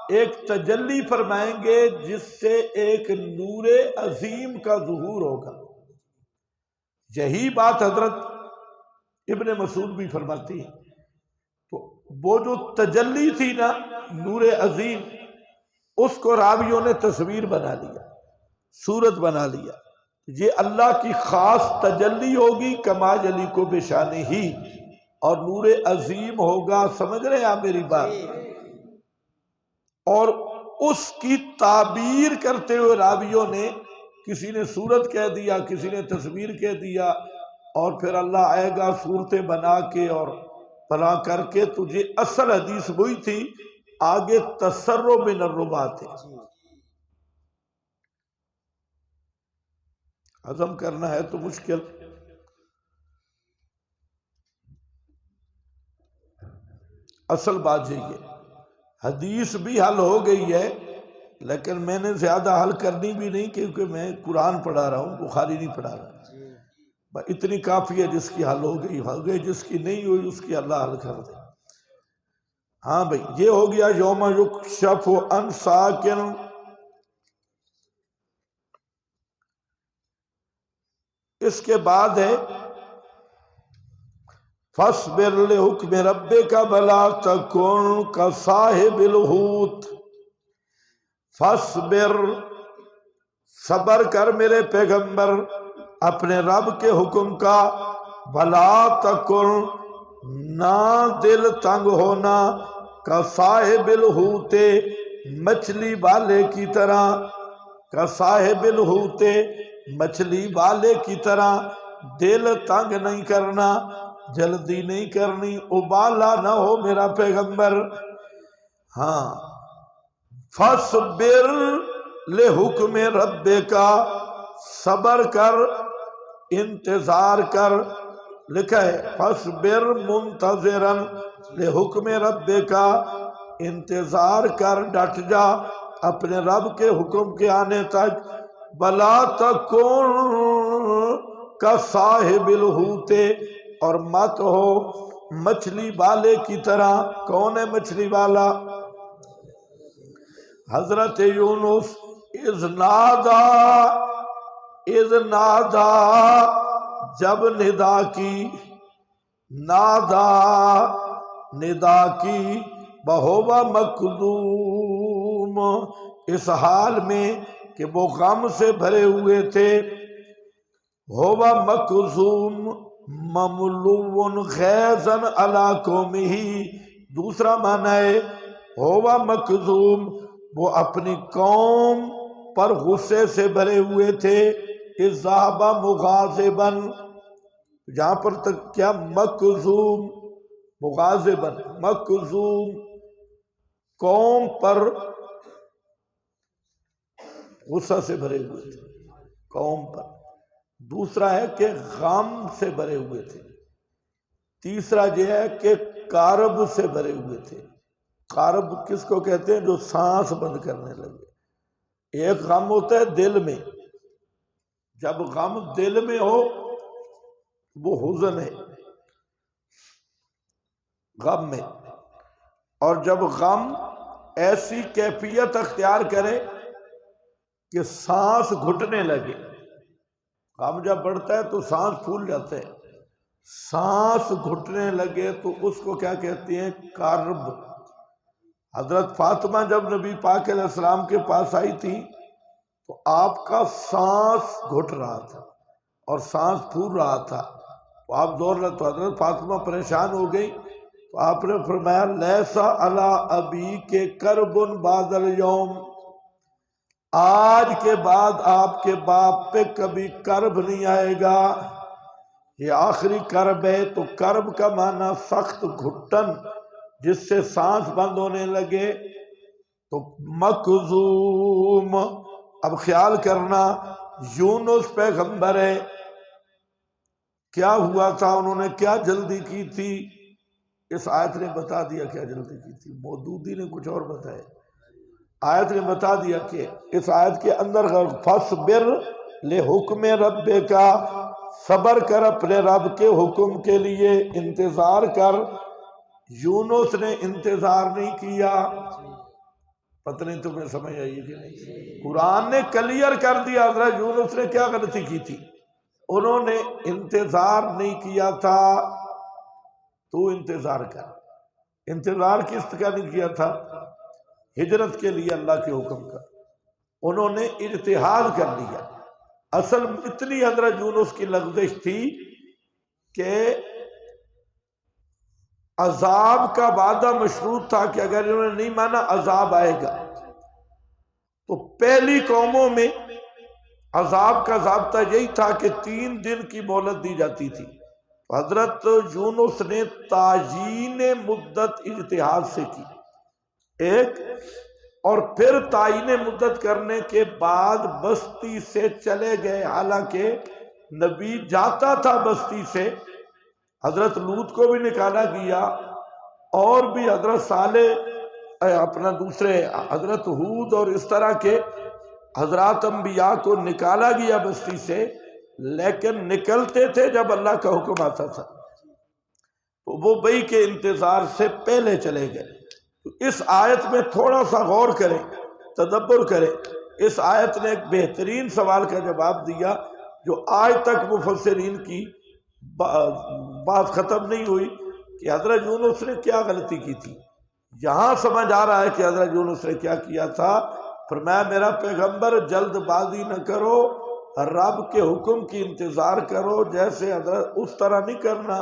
ایک تجلی فرمائیں گے جس سے ایک نور عظیم کا ظہور ہوگا۔ یہی بات حضرت ابن مسعود بھی فرماتی ہے۔ تو وہ جو تجلی تھی نا نور عظیم، اس کو راویوں نے تصویر بنا لیا، صورت بنا لیا۔ یہ اللہ کی خاص تجلی ہوگی کما جلی کو بشانی ہی، اور نور عظیم ہوگا، سمجھ رہے ہیں آپ میری بات؟ اور اس کی تعبیر کرتے ہوئے راویوں نے، کسی نے صورت کہہ دیا، کسی نے تصویر کہہ دیا، اور پھر اللہ آئے گا صورتیں بنا کے اور بنا کر کے۔ تجھے اصل حدیث وہی تھی، آگے تسرب من الربات ہے، ہضم کرنا ہے تو مشکل۔ اصل بات یہ ہے، حدیث بھی حل ہو گئی ہے، لیکن میں نے زیادہ حل کرنی بھی نہیں، کیونکہ میں قرآن پڑھا رہا ہوں، بخاری نہیں پڑھا رہا۔ اتنی کافی ہے، جس کی حل ہو گئی، جس کی نہیں ہوئی اس کی اللہ حل کر دے۔ ہاں بھائی، یہ ہو گیا یوم یکشف عن ساق۔ اس کے بعد ہے فاصبر لحکم ربک ولا تکن کصاحب الحوت۔ فاصبر، صبر کر میرے پیغمبر اپنے رب کے حکم کا، ولا تکن، نہ دل تنگ ہونا، کصاحب الحوت، مچھلی والے کی طرح، کصاحب الحوت، مچھلی والے کی طرح، دل تنگ نہیں کرنا، جلدی نہیں کرنی، ابالا نہ ہو میرا پیغمبر۔ ہاں، فاصبر لحکم ربک، صبر کر، انتظار کر، لکھا ہے فاصبر منتظرا لحکم ربک، انتظار کر، ڈٹ جا اپنے رب کے حکم کے آنے تک۔ ولا تکن کصاحب الحوت، اور مت ہو مچھلی والے کی طرح۔ کون ہے مچھلی والا؟ حضرت یونس اذ نادا، جب ندا کی، ندا کی، بہوا مکذوم، اس حال میں کہ وہ غم سے بھرے ہوئے تھے۔ ہوا مکذوم مملوء غیظا علی قومہ، دوسرا معنی ہے ہوا مکذوم، وہ اپنی قوم پر غصے سے بھرے ہوئے تھے۔ اذ ذهب مغاضبا، جہاں پر تک کیا مکذوم، مغاضبا، مکذوم، قوم پر غصہ سے بھرے ہوئے تھے، قوم پر۔ دوسرا ہے کہ غم سے بھرے ہوئے تھے۔ تیسرا یہ ہے کہ کارب سے بھرے ہوئے تھے۔ کارب کس کو کہتے ہیں؟ جو سانس بند کرنے لگے۔ ایک غم ہوتا ہے دل میں، جب غم دل میں ہو وہ حزن ہے غم میں، اور جب غم ایسی کیفیت اختیار کرے کہ سانس گھٹنے لگے، غم جب بڑھتا ہے تو سانس پھول جاتا ہے، سانس گھٹنے لگے تو اس کو کیا کہتے ہیں؟ کارب۔ حضرت فاطمہ جب نبی پاک علیہ السلام کے پاس آئی تھی تو آپ کا سانس گھٹ رہا تھا اور سانس پھول رہا تھا، تو آپ زور لے، تو حضرت فاطمہ پریشان ہو گئی، تو آپ نے فرمایا لیسا علی ابیک کرب بعد الیوم، آج کے بعد آپ کے باپ پہ کبھی کرب نہیں آئے گا، یہ آخری کرب ہے۔ تو کرب کا معنی سخت گھٹن، جس سے سانس بند ہونے لگے۔ تو مکذوم، اب خیال کرنا، یونس پیغمبر ہے، کیا ہوا تھا، انہوں نے کیا جلدی کی تھی؟ اس آیت نے بتا دیا کیا جلدی کی تھی، مودودی نے کچھ اور بتایا، آیت نے بتا دیا کہ اس آیت کے اندر فاصبر لحکم ربک، صبر کر اپنے رب کے حکم کے لیے، انتظار کر۔ یونس نے انتظار نہیں کیا، پتہ نہیں تمہیں سمجھ آئی کہ نہیں؟ قرآن نے کلیئر کر دیا حضرت یونس نے کیا غلطی کی تھی۔ انہوں نے انتظار نہیں کیا تھا، تو انتظار کر۔ انتظار کس کا نہیں کیا تھا؟ ہجرت کے لیے اللہ کے حکم کا۔ انہوں نے اجتہاد کر لیا۔ اصل اتنی حضرت یونس کی لغزش تھی کہ عذاب کا وعدہ مشروط تھا کہ اگر انہوں نے نہیں مانا عذاب آئے گا۔ تو پہلی قوموں میں عذاب کا ضابطہ یہی تھا کہ 3 دن کی مہلت دی جاتی تھی۔ حضرت یونس نے تعیین مدت اجتہاد سے کی ایک، اور پھر تعیین مدت کرنے کے بعد بستی سے چلے گئے، حالانکہ نبی جاتا تھا بستی سے۔ حضرت لوط کو بھی نکالا گیا، اور بھی حضرت صالح اپنا دوسرے حضرت ہود اور اس طرح کے حضرات انبیاء کو نکالا گیا بستی سے، لیکن نکلتے تھے جب اللہ کا حکم آتا تھا، تو وہ بئی کے انتظار سے پہلے چلے گئے۔ اس آیت میں تھوڑا سا غور کریں، تدبر کریں۔ اس آیت نے ایک بہترین سوال کا جواب دیا جو آج تک مفسرین کی بات ختم نہیں ہوئی کہ حضرت یونس نے کیا غلطی کی تھی۔ یہاں سمجھ آ رہا ہے کہ حضرت یونس نے کیا کیا تھا۔ فرمایا میرا پیغمبر جلد بازی نہ کرو، رب کے حکم کی انتظار کرو، جیسے حضرت اس طرح نہیں کرنا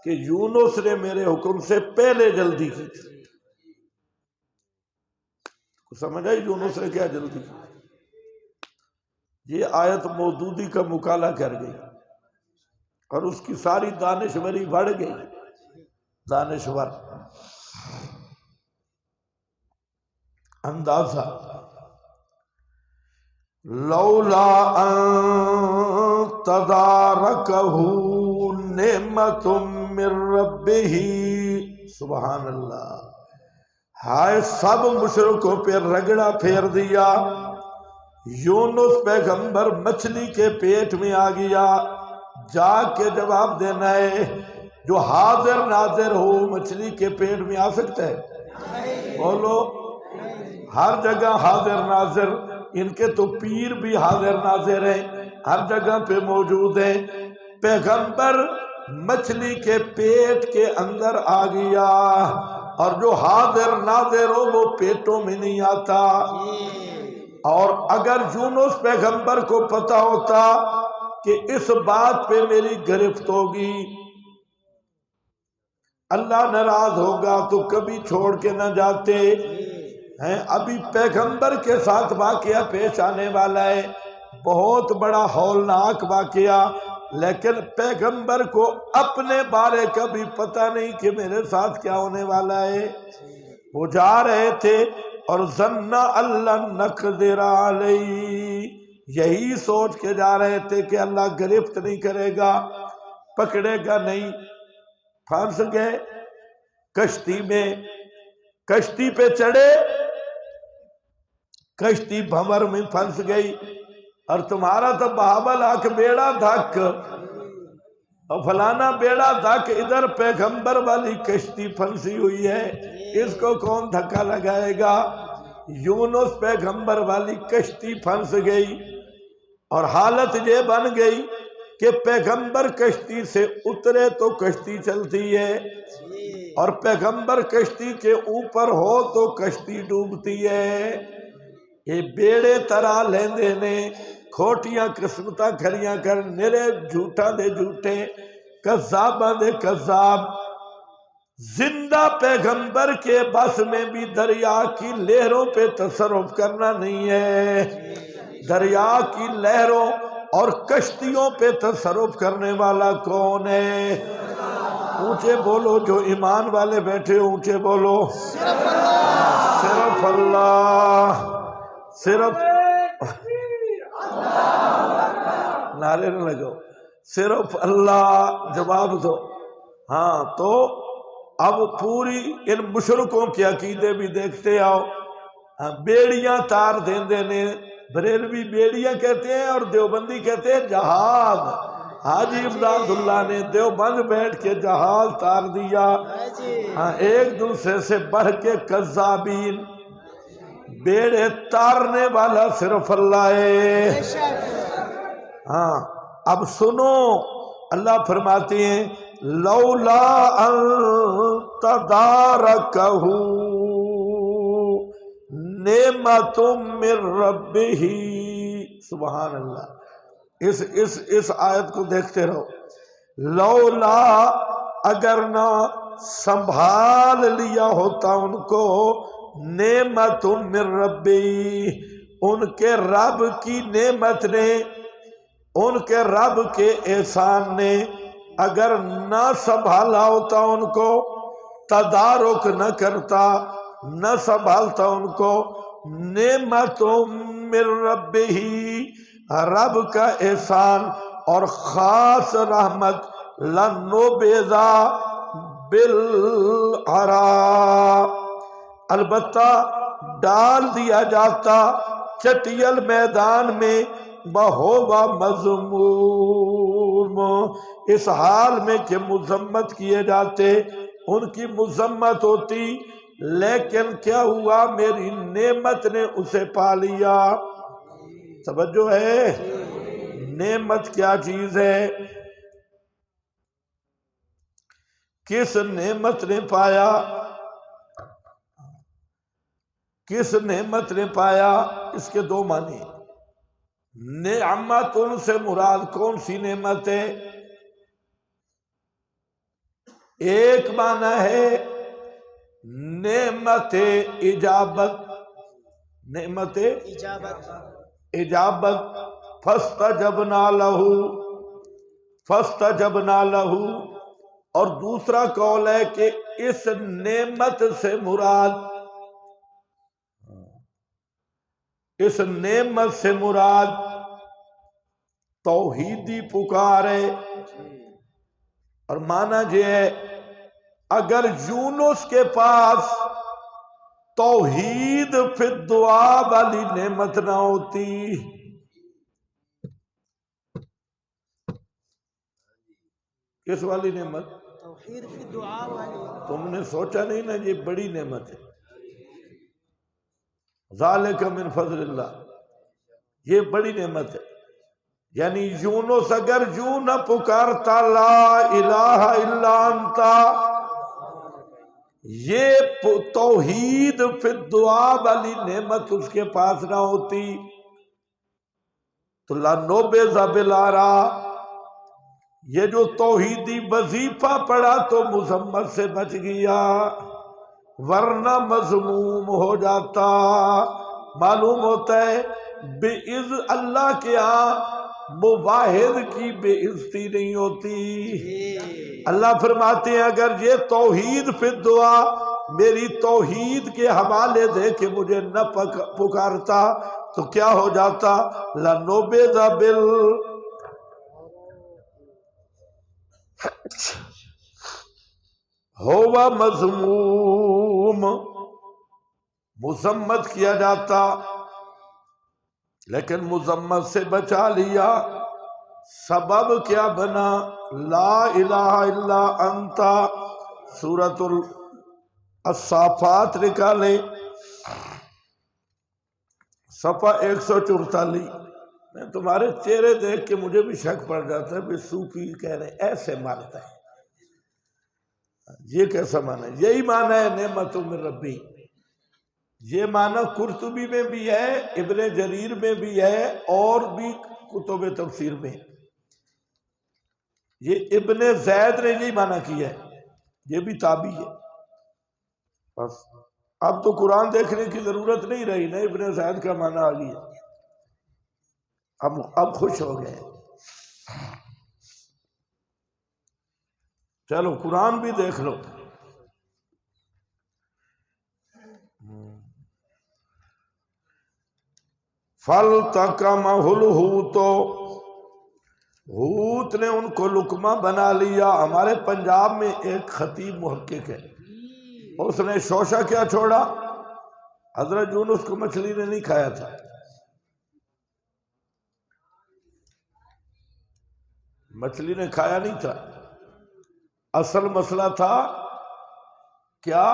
کہ یونس نے میرے حکم سے پہلے جلدی کی تھی۔ سمجھ آئی یونس نے کیا جلدی کی؟ یہ آیت مودودی کا مکالہ کر گئی اور اس کی ساری دانشوری بڑھ گئی۔ دانشور اندازہ لولا ان تدارکہ نعمت من ربہ، سبحان اللہ، ہائے سب مشرکوں پہ رگڑا پھیر دیا۔ یونس پیغمبر مچھلی کے پیٹ میں آ گیا، جا کے جواب دینا ہے۔ جو حاضر ناظر ہو مچھلی کے پیٹ میں آ سکتا ہے؟ بولو، ہر جگہ حاضر ناظر، ان کے تو پیر بھی حاضر ناظر ہیں، ہر جگہ پہ موجود ہیں۔ پیغمبر مچھلی کے پیٹ کے اندر آ گیا، اور جو حاضر ناظر ہو وہ پیٹوں میں نہیں آتا۔ اور اگر یونس پیغمبر کو پتا ہوتا کہ اس بات پہ میری گرفت ہوگی، اللہ ناراض ہوگا، تو کبھی چھوڑ کے نہ جاتے ہیں۔ ابھی پیغمبر کے ساتھ واقعہ پیش آنے والا ہے، بہت بڑا ہولناک واقعہ، لیکن پیغمبر کو اپنے بارے کا بھی پتہ نہیں کہ میرے ساتھ کیا ہونے والا ہے۔ وہ جا رہے تھے اور ظن اللہ نقدر علیہ، یہی سوچ کے جا رہے تھے کہ اللہ گرفت نہیں کرے گا، پکڑے گا نہیں۔ پھنس گئے کشتی میں، کشتی پہ چڑھے، کشتی بھنور میں پھنس گئی، اور تمہارا تو بہاول آنکھ بیڑا دھک، اور فلانا بیڑا دھک، ادھر پیغمبر والی کشتی پھنسی ہوئی ہے، اس کو کون دھکا لگائے گا؟ یونس پیغمبر والی کشتی پھنس گئی، اور حالت یہ بن گئی کہ پیغمبر کشتی سے اترے تو کشتی چلتی ہے، اور پیغمبر کشتی کے اوپر ہو تو کشتی ڈوبتی ہے۔ یہ بیڑے ترا لیندے نے، کھوٹیاں قسمتاں کھریاں کر، نرے جھوٹاں دے جھوٹے، کذاباں دے کذاب۔ زندہ پیغمبر کے بس میں بھی دریا کی لہروں پہ تصرف کرنا نہیں ہے۔ دریا کی لہروں اور کشتیوں پہ تصرف کرنے والا کون ہے؟ اونچے بولو، جو ایمان والے بیٹھے اونچے بولو، صرف اللہ، صرف نعرے نہ لگو، صرف اللہ، جواب دو۔ ہاں تو اب پوری ان مشرکوں کے عقیدے بھی دیکھتے آؤ۔ بیڑیاں تار دیندے نے، بریلوی بیڑیاں کہتے ہیں اور دیوبندی کہتے ہیں جہاز۔ حاجی امداد اللہ نے دیوبند بیٹھ کے جہاز تار دیا۔ ہاں، ایک دوسرے سے بڑھ کے کذابین، بیڑے تارنے والا صرف اللہ ہے۔ ہاں اب سنو، اللہ فرماتے ہیں لولا ان تدارکہ نعمت من ربہ، سبحان اللہ۔ اس آیت کو دیکھتے رہو، لولا اگر نہ سنبھال لیا ہوتا ان کو، نعمت من ربی، ان کے رب کی نعمت نے، ان کے رب کے احسان نے اگر نہ سنبھالا ہوتا ان کو، تدارک نہ کرتا، نہ سنبھالتا ان کو، نعمت من ربہ، رب کا احسان اور خاص رحمت، لنبذ بالعراء، البتہ ڈال دیا جاتا چٹیل میدان میں، بہوا مذموم، اس حال میں کہ مذمت کیے جاتے، ان کی مذمت ہوتی، لیکن کیا ہوا، میری نعمت نے اسے پا لیا۔ توجہ ہے، نعمت کیا چیز ہے؟ کس نعمت نے پایا؟ کس نعمت نے پایا؟ اس کے دو معنی۔ نعمت ان سے مراد کون سی نعمت ہے؟ ایک معنی ہے نعمت اجابت، نعمت اجابت، فاستجبنا لہو، فاستجبنا لہو، اور دوسرا قول ہے کہ اس نعمت سے مراد، اس نعمت سے مراد توحیدی پکار ہے، اور معنی یہ ہے اگر یونس کے پاس توحید فی الدعا والی نعمت نہ ہوتی، کس والی نعمت؟ توحید فی الدعا والی۔ تم نے سوچا نہیں نا یہ بڑی نعمت ہے، ذالک من فضل اللہ، یہ بڑی نعمت ہے۔ یعنی یونس اگر یوں نہ پکارتا لا الہ الا انت، یہ توحید فی الدعا والی نعمت اس کے پاس نہ ہوتی تو لنبذ بالعراء، یہ جو توحیدی وظیفہ پڑھا تو مذمت سے بچ گیا، ورنہ مذموم ہو جاتا۔ معلوم ہوتا ہے بِعِزْ اللہ کے ہاں مواحد کی بے عزتی نہیں ہوتی۔ اللہ فرماتے ہیں اگر یہ توحید فی الدعا، میری توحید کے حوالے دے کے مجھے نہ پکارتا تو کیا ہو جاتا؟ لنبذ ہوا مذموم، مذمت کیا جاتا، لیکن مذمت سے بچا لیا۔ سبب کیا بنا؟ لا الہ الا انت، سورۃ الصافات نکالے صفحہ 144۔ میں تمہارے چہرے دیکھ کے مجھے بھی شک پڑ جاتا ہے بھی صوفی کہہ رہے ہیں ایسے مارتا ہے، یہ کیسا معنی ہے؟ یہی معنی ہے نعمت من ربی۔ یہ معنی قرطبی میں بھی ہے، ابن جریر میں بھی ہے، اور بھی کتب تفسیر میں۔ یہ ابن زید نے یہی معنی کیا ہے، یہ بھی تابعی ہے۔ بس اب تو قرآن دیکھنے کی ضرورت نہیں رہی نا، ابن زید کا معنی آ گیا، اب خوش ہو گئے۔ چلو قرآن بھی دیکھ لو۔ فَالْتَقَمَهُ الْحُوتُ، حوت نے ان کو لقمہ بنا لیا۔ ہمارے پنجاب میں ایک خطیب محقق ہے، اس نے شوشہ کیا چھوڑا؟ حضرت یونس کو مچھلی نے نہیں کھایا تھا، مچھلی نے کھایا نہیں تھا۔ اصل مسئلہ تھا کیا؟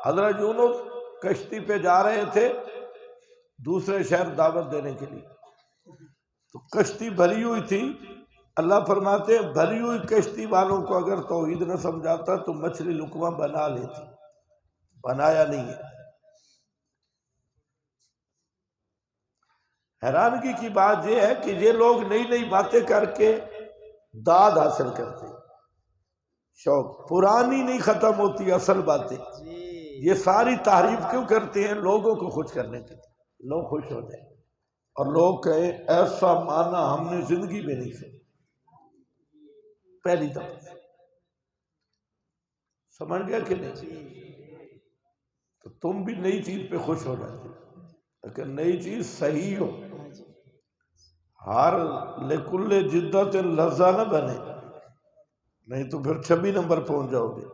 حضرت یونس کشتی پہ جا رہے تھے، دوسرے شہر دعوت دینے کے لیے، تو کشتی بھری ہوئی تھی۔ اللہ فرماتے ہیں بھری ہوئی کشتی والوں کو اگر توحید نہ سمجھاتا تو مچھلی لقمہ بنا لیتی، بنایا نہیں ہے۔ حیرانگی کی بات یہ ہے کہ یہ لوگ نئی نئی باتیں کر کے داد حاصل کرتے، شوق، پرانی نہیں ختم ہوتی اصل باتیں۔ یہ ساری تعریف کیوں کرتے ہیں؟ لوگوں کو خوش کرنے کے لیے، لوگ خوش ہو جائیں اور لوگ کہیں ایسا معنی ہم نے زندگی میں نہیں سنا، پہلی دفعہ۔ سمجھ گیا کہ نہیں؟ تو تم بھی نئی چیز پہ خوش ہو جاتے، لیکن نئی چیز صحیح ہو، ہر لکل جدت لذہ نہ بنے، نہیں تو پھر 26 نمبر پہنچ جاؤ گے۔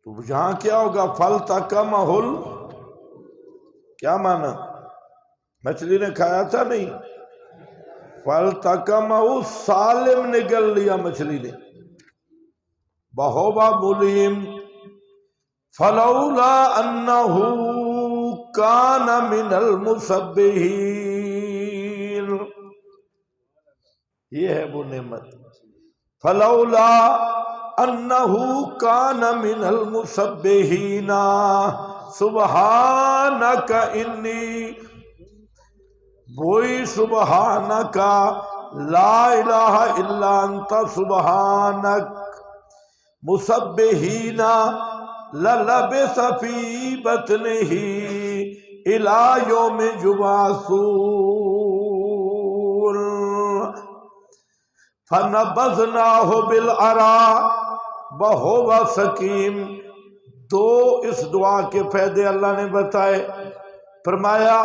تو یہاں کیا ہوگا؟ فَلْتَقَمَهُ، کیا معنی؟ مچھلی نے کھایا تھا نہیں، فَلْتَقَمَهُ سالم نگل لیا مچھلی نے، وَهُوَ مُلِيمٌ فَلَوْلَا أَنَّهُ كَانَ مِنَ الْمُسَبِّحِينَ، یہ ہے وہ نعمت۔ فَلَوْلَا أَنَّهُ كَانَ مِنَ الْمُسَبِّحِينَ سُبْحَانَكَ إِنِّي، وہی سبحانک لا الہ الا انت سبحانک، مسبحین للبث فی بطنہ الی یوم یبعثون فنبذناہ بالعراء وہو سقیم۔ دو اس دعا کے فائدے اللہ نے بتائے، فرمایا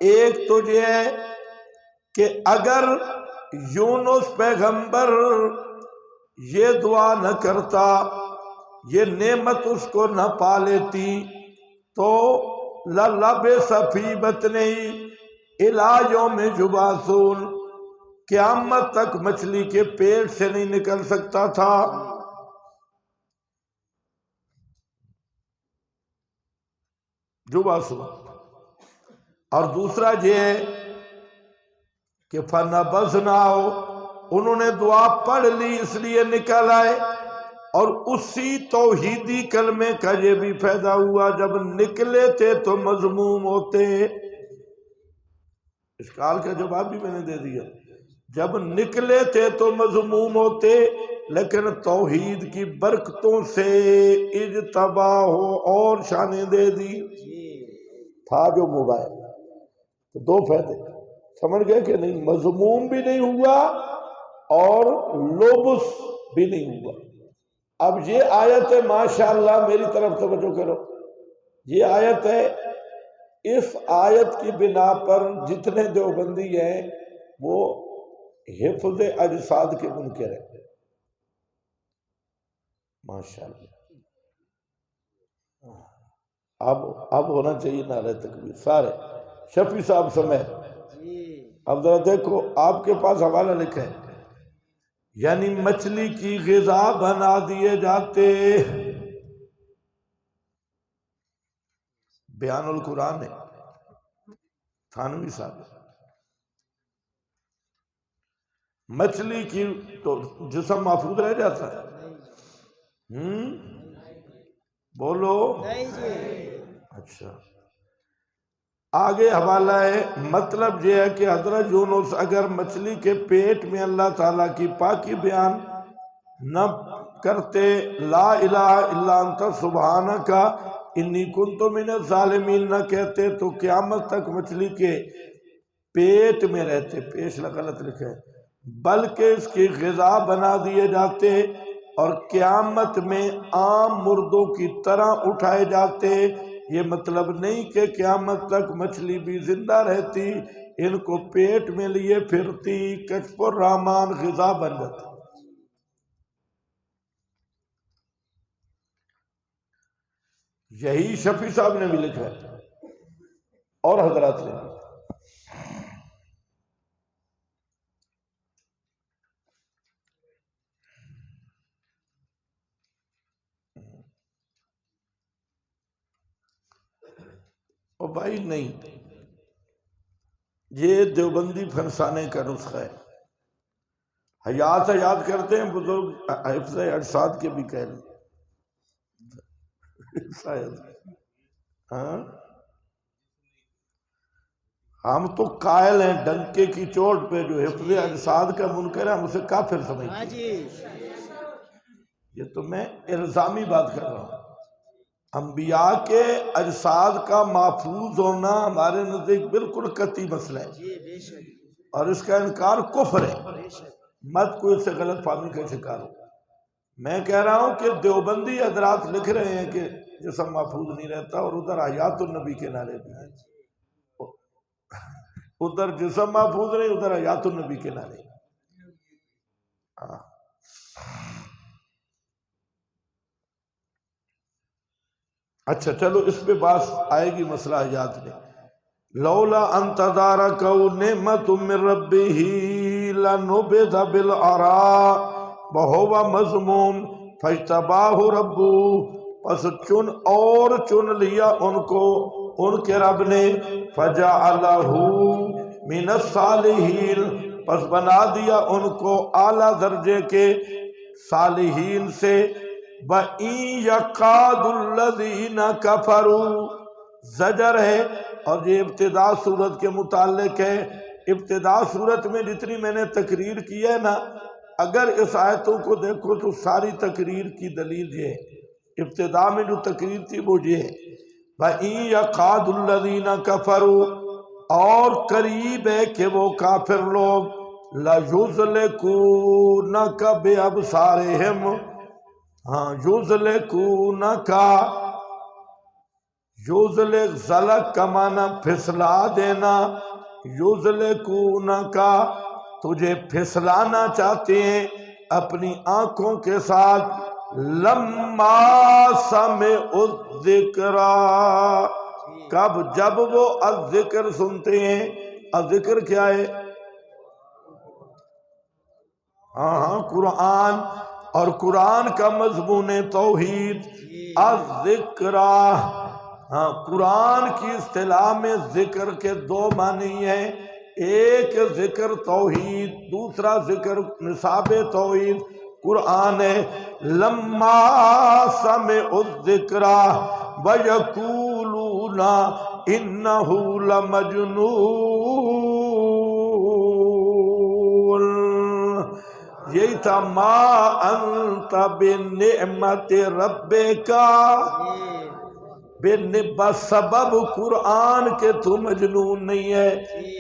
ایک تو یہ ہے کہ اگر یونس پیغمبر یہ دعا نہ کرتا، یہ نعمت اس کو نہ پا لیتی، تو لَلَبِثَ فِی بَطْنِهِ إِلَىٰ یوم یبعثون، قیامت تک مچھلی کے پیٹ سے نہیں نکل سکتا تھا۔ یبعثون۔ اور دوسرا یہ کہ فَنَبَذْنَاهُ، انہوں نے دعا پڑھ لی اس لیے نکل آئے، اور اسی توحیدی کلمے کا یہ بھی فائدہ ہوا، جب نکلے تھے تو مذموم ہوتے۔ اشکال کا جواب بھی میں نے دے دیا، جب نکلے تھے تو مذموم ہوتے، لیکن توحید کی برکتوں سے اجتبا ہو اور شانیں دے دی، تھا جو موبائل۔ تو دو فائدے سمجھ گئے کہ نہیں؟ مذموم بھی نہیں ہوا اور لوبس بھی نہیں ہوا۔ اب یہ آیت ہے، ماشاءاللہ میری طرف توجہ کرو، یہ آیت ہے، اس آیت کی بنا پر جتنے دیوبندی ہیں وہ حفظ اجساد کے منکر ہیں، ماشاءاللہ۔ اب ہونا چاہیے نعرہ تکبیر سارے، شفیع صاحب سمیت۔ اب ذرا دیکھو، آپ کے پاس حوالہ لکھا ہے، یعنی مچھلی کی غذا بنا دیے جاتے، بیان القرآن ہے، تھانوی صاحب۔ مچھلی کی تو جسم محفوظ رہ جاتا ہے، بولو اچھا۔ آگے حوالہ ہے، مطلب یہ ہے کہ حضرت یونس اگر مچھلی کے پیٹ میں اللہ تعالیٰ کی پاکی بیان نہ کرتے، لا الہ الا انت سبحانک انی کنت من الظالمین نہ کہتے، تو قیامت تک مچھلی کے پیٹ میں رہتے، پیش غلط لکھے، بلکہ اس کی غذا بنا دیے جاتے اور قیامت میں عام مردوں کی طرح اٹھائے جاتے۔ یہ مطلب نہیں کہ قیامت تک مچھلی بھی زندہ رہتی، ان کو پیٹ میں لیے پھرتی، کشف الرحمان غذا بن جاتی۔ یہی شفیع صاحب نے بھی لکھا ہے اور حضرات نے بھی۔ بھائی نہیں، یہ دیوبندی پھنسانے کا نسخہ ہے۔ حیات کرتے ہیں بزرگ، حفظ اجساد کے بھی کہہ لیں شاید۔ ہاں ہم تو قائل ہیں ڈنکے کی چوٹ پہ، جو حفظ اجساد کا منکر ہے ہم اسے کافر سمجھتے ہیں۔ یہ تو میں الزامی بات کر رہا ہوں۔ انبیاء کے اجساد کا محفوظ ہونا ہمارے نزدیک بالکل قطعی مسئلہ ہے، اور اس کا انکار کفر ہے۔ مت کوئی اس سے غلط فہمی کا شکار ہو۔ میں کہہ رہا ہوں کہ دیوبندی حضرات لکھ رہے ہیں کہ جسم محفوظ نہیں رہتا، اور ادھر حیات النبی کے نعرے بھی ہیں۔ ادھر جسم محفوظ نہیں، ادھر حیات النبی کے نعرے۔ اچھا چلو اس پہ بات آئے گی مسئلہ حیات میں۔ لولا ان تدارکہ نعمت من ربہ لنبذ بالعراء وہو مذموم فاجتباہ ربہ، پس چن لیا ان کو ان کے رب نے، فجعلہ من الصالحین، پس بنا دیا ان کو اعلیٰ درجے کے صالحین سے۔ وَإِن يَكَادُ الَّذِينَ كَفَرُوا، زجر ہے، اور یہ ابتدا صورت کے متعلق ہے۔ ابتدا صورت میں جتنی میں نے تقریر کی ہے نا، اگر اس آیتوں کو دیکھو تو ساری تقریر کی دلیل یہ ہے۔ ابتدا میں جو تقریر تھی وہ یہ ہے، وَإِن يَكَادُ الَّذِينَ كَفَرُوا، اور قریب ہے کہ وہ کافر لوگ، لَيُزْلِقُونَكَ بِأَبْصَارِهِمْ، ہاں یُزْلِقُونَكَ، یُزْلِق زلق کا معنی پھسلا دینا، یُزْلِقُونَكَ تجھے پھسلانا چاہتے ہیں اپنی آنکھوں کے ساتھ۔ لما سمعوا الذکر، کب؟ جب وہ الذکر سنتے ہیں۔ الذکر کیا ہے؟ ہاں قرآن، اور قرآن کا مضمون توحید۔ الذکر، ہاں قرآن کی اصطلاح میں ذکر کے دو معنی ہیں، ایک ذکر توحید، دوسرا ذکر نصاب توحید قرآن ہے۔ لما سمعوا الذکر وَيَقُولُونَ إِنَّهُ لَمَجْنُونٌ، یہی تھا ما انت بنعمت ربک، بسبب قرآن کے تو مجنون نہیں ہے۔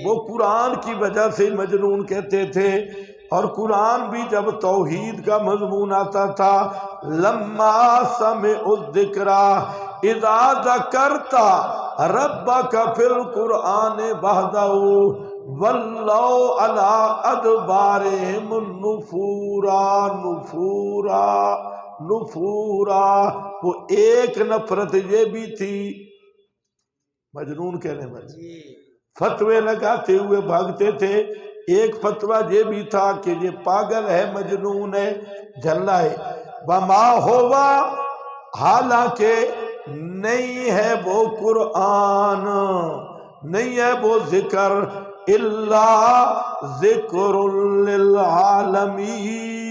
وہ قرآن کی وجہ سے مجنون کہتے تھے، اور قرآن بھی جب توحید کا مضمون آتا تھا، لما سمعوا الذکر اذا ذکرت ربک فی القرآن وحدہ ولوا علی ادبارہم نفورا نفورا نفورا۔ وہ ایک نفرت یہ بھی تھی، مجنون کہنے والے فتوے لگاتے ہوئے بھاگتے تھے، ایک فتویٰ یہ بھی تھا کہ یہ پاگل ہے، مجنون ہے، جھلا ہے۔ وما ہوا، حالانکہ نہیں ہے وہ قرآن، نہیں ہے وہ ذکر، الا ذکر للعالمین،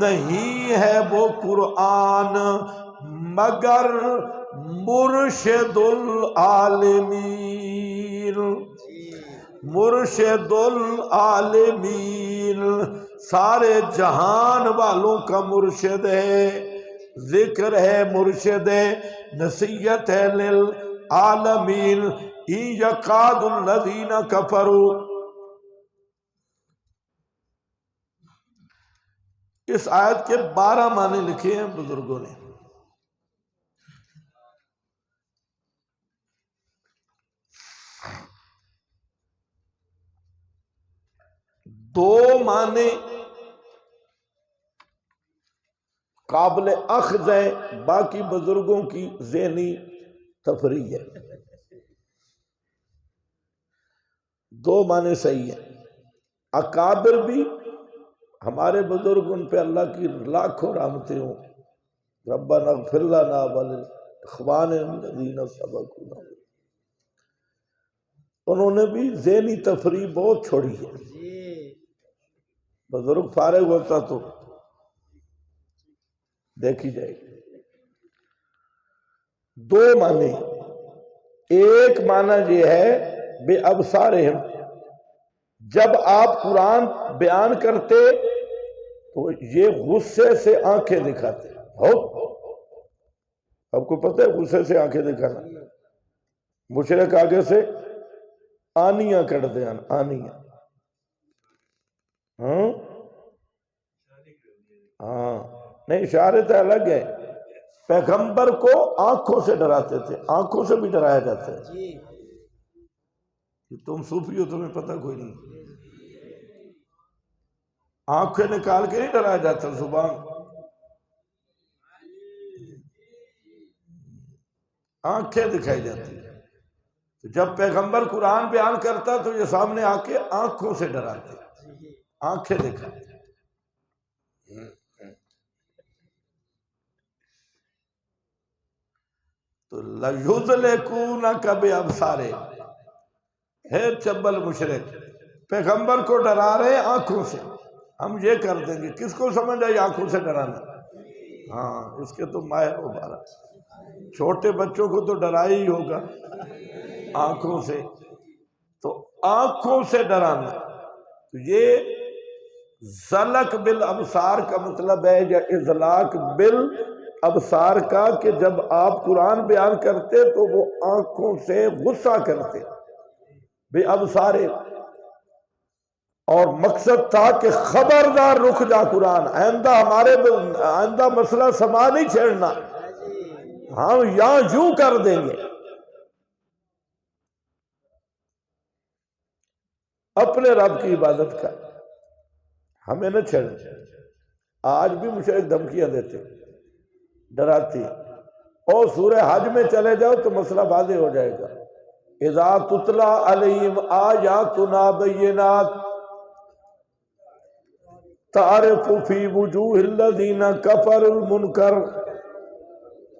نہیں ہے وہ قرآن مگر مرشد العالمین، مرشد العالمین، سارے جہان والوں کا مرشد ہے، ذکر ہے، مرشد ہے، نصیحت ہے للعالمین۔ ان یکاد الذین کفروا، اس آیت کے 12 معنی لکھے ہیں بزرگوں نے۔ دو معنی قابل اخذ ہے، باقی بزرگوں کی ذہنی تفریح ہے۔ دو معنی صحیح ہیں، اکابر بھی، ہمارے بزرگ ان پہ اللہ کی لاکھوں رحمتیں ہوں، ربنا اغفر لنا ولاخواننا الذین سبقونا، انہوں نے بھی ذہنی تفریح بہت چھوڑی ہے. بزرگ فارغ ہوتا تو دیکھی جائے گی. دو معنی، ایک معنی یہ ہے بے ابصارہم، جب آپ قرآن بیان کرتے تو یہ غصے سے آنکھیں دکھاتے. آپ کو پتہ ہے غصے سے آنکھیں دکھانا؟ مشرک آگے سے آنیاں کر دیں، آنیاں. ہاں نہیں، اشارے تو الگ ہے. پیغمبر کو آنکھوں سے ڈراتے تھے، آنکھوں سے بھی ڈرایا جاتا ہے. تم صوفی ہو، تمہیں پتہ کوئی نہیں. آنکھیں نکال کے نہیں ڈرایا جاتا، زبان. آنکھیں دکھائی جاتی ہیں. جب پیغمبر قرآن بیان کرتا تو یہ سامنے آ کے آنکھوں سے ڈراتے، آنکھیں دکھاتے. تو لَيُزْلِقُونَكَ بِأَبْصَارِهِمْ، ہے چبل مشرک، پیغمبر کو ڈرا رہے آنکھوں سے. ہم یہ کر دیں گے. کس کو سمجھ آئی آنکھوں سے ڈرانا؟ ہاں اس کے تو ماہر ہو بارہ. چھوٹے بچوں کو تو ڈرایا ہی ہوگا آنکھوں سے. تو آنکھوں سے ڈرانا، تو یہ زلق بالابصار کا مطلب ہے، یا اذلاق بالابصار کا، کہ جب آپ قرآن بیان کرتے تو وہ آنکھوں سے غصہ کرتے بے ابصار. اور مقصد تھا کہ خبردار رک جا قرآن، آئندہ مسئلہ سما نہیں چھیڑنا، ہم یہاں یوں کر دیں گے. اپنے رب کی عبادت کا ہمیں نہ چھیڑ. آج بھی مشرک دھمکیاں دیتے، ڈراتی. اور سورہ حج میں چلے جاؤ تو مسئلہ واضح ہو جائے گا. اذا تتلی علیہم آیاتنا بینات تعرف فی وجوہ الذین کفروا المنکر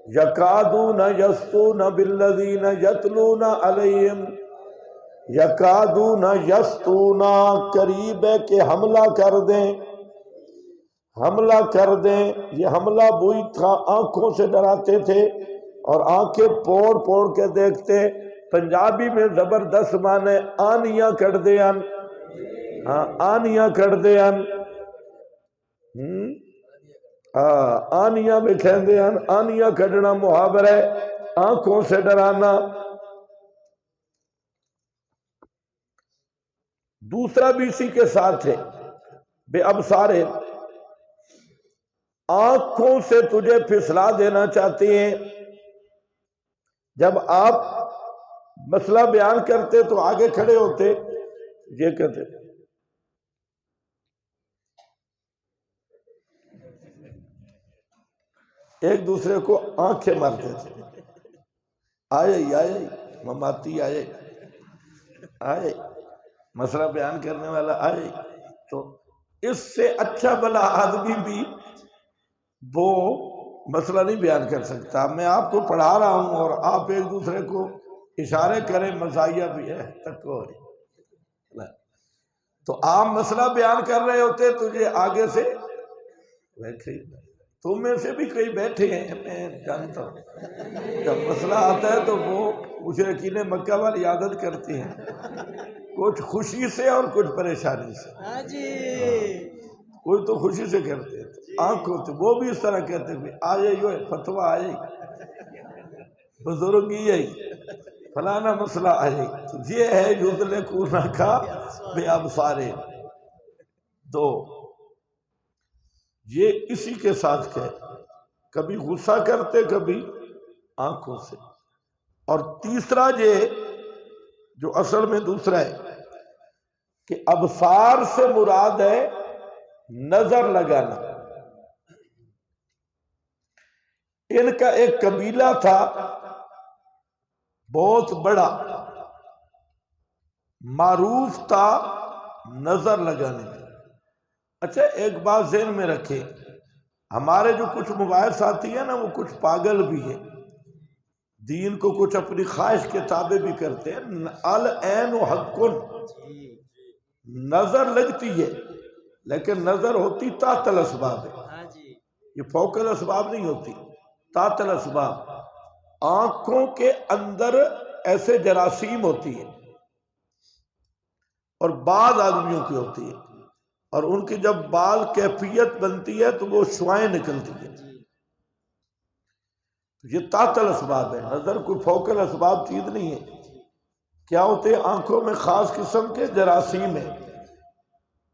یکادون یسطون بالذین یتلون علیہم. یکادون یسطون، قریب ہے کہ حملہ کر دیں، حملہ کر دیں. یہ حملہ وہی تھا، آنکھوں سے ڈراتے تھے اور آنکھیں پوڑ پوڑ کے دیکھتے. پنجابی میں زبردست معنی آنیاں کر دیں. ہاں آنیاں کر دیں، آنیاں میں کہندے ہیں. آنیاں کھڑنا محاورہ ہے، آنکھوں سے ڈرانا. دوسرا بھی اسی کے ساتھ ہے، بے ابصار، آنکھوں سے تجھے پھسلا دینا چاہتے ہیں. جب آپ مسئلہ بیان کرتے تو آگے کھڑے ہوتے، یہ کہتے ایک دوسرے کو آنکھیں مارتے تھے. آئے مماتی آئے مسئلہ بیان کرنے والا آئے. تو اس سے اچھا بلا آدمی بھی وہ مسئلہ نہیں بیان کر سکتا. میں آپ کو پڑھا رہا ہوں اور آپ ایک دوسرے کو اشارے کریں، مزاحیہ بھی ہے تک کو. تو آپ مسئلہ بیان کر رہے ہوتے تجھے آگے سے بیٹھے، تم میں سے بھی کئی بیٹھے ہیں، میں جانتا ہوں. جب مسئلہ آتا ہے تو وہ مشرکین مکہ والی عادت کرتے ہیں، کچھ خوشی سے اور کچھ پریشانی سے. کوئی تو خوشی سے کرتے تھے، آنکھ ہوتے، وہ بھی اس طرح کہتے تھے آئے یہ فتویٰ آئے، بزرگ یہ فلانا مسئلہ آئے. یہ ہے یُذْلِقُونَکَ بِأَبْصَارِہِمْ. دو یہ اسی کے ساتھ کہ کبھی غصہ کرتے کبھی آنکھوں سے. اور تیسرا یہ جو اصل میں دوسرا ہے کہ ابصار سے مراد ہے نظر لگانا. ان کا ایک قبیلہ تھا بہت بڑا، معروف تھا نظر لگانے میں. اچھا ایک بات ذہن میں رکھے، ہمارے جو کچھ مباحث آتی ہے نا وہ کچھ پاگل بھی ہیں، دین کو کچھ اپنی خواہش کے تابع بھی کرتے ہیں۔ العین حق، نظر لگتی ہے لیکن نظر ہوتی تحت الاسباب ہے، یہ فوق الاسباب نہیں ہوتی، تحت الاسباب۔ آنکھوں کے اندر ایسے جراثیم ہوتی ہیں اور بعض آدمیوں کی ہوتی ہے، اور ان کی جب بعض کیفیت بنتی ہے تو وہ شعائیں نکلتی ہیں، یہ تحت الاسباب ہے، نظر کوئی فوق الاسباب چیز نہیں ہے۔ کیا ہوتے ہیں؟ آنکھوں میں خاص قسم کے جراثیم ہیں،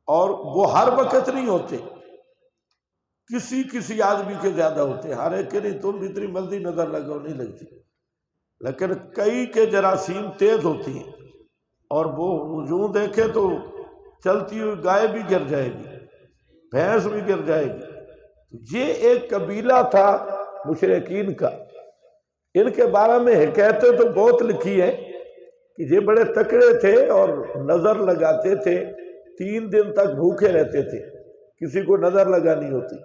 اور وہ ہر وقت نہیں ہوتے، کسی کسی آدمی کے زیادہ ہوتے ہیں، ہر ایک کے نہیں، تم جتنی مرضی نظر لگاؤ نہیں لگتی، لیکن کئی کے جراثیم تیز ہوتی ہیں، اور وہ یوں دیکھے تو چلتی ہوئی گائے بھی گر جائے گی، بھینس بھی گر جائے گی۔ یہ ایک قبیلہ تھا مشرکین کا، ان کے بارے میں حکایتیں تو بہت لکھی ہیں کہ یہ بڑے تکڑے تھے اور نظر لگاتے تھے، 3 دن تک بھوکے رہتے تھے، کسی کو نظر لگانی ہوتی،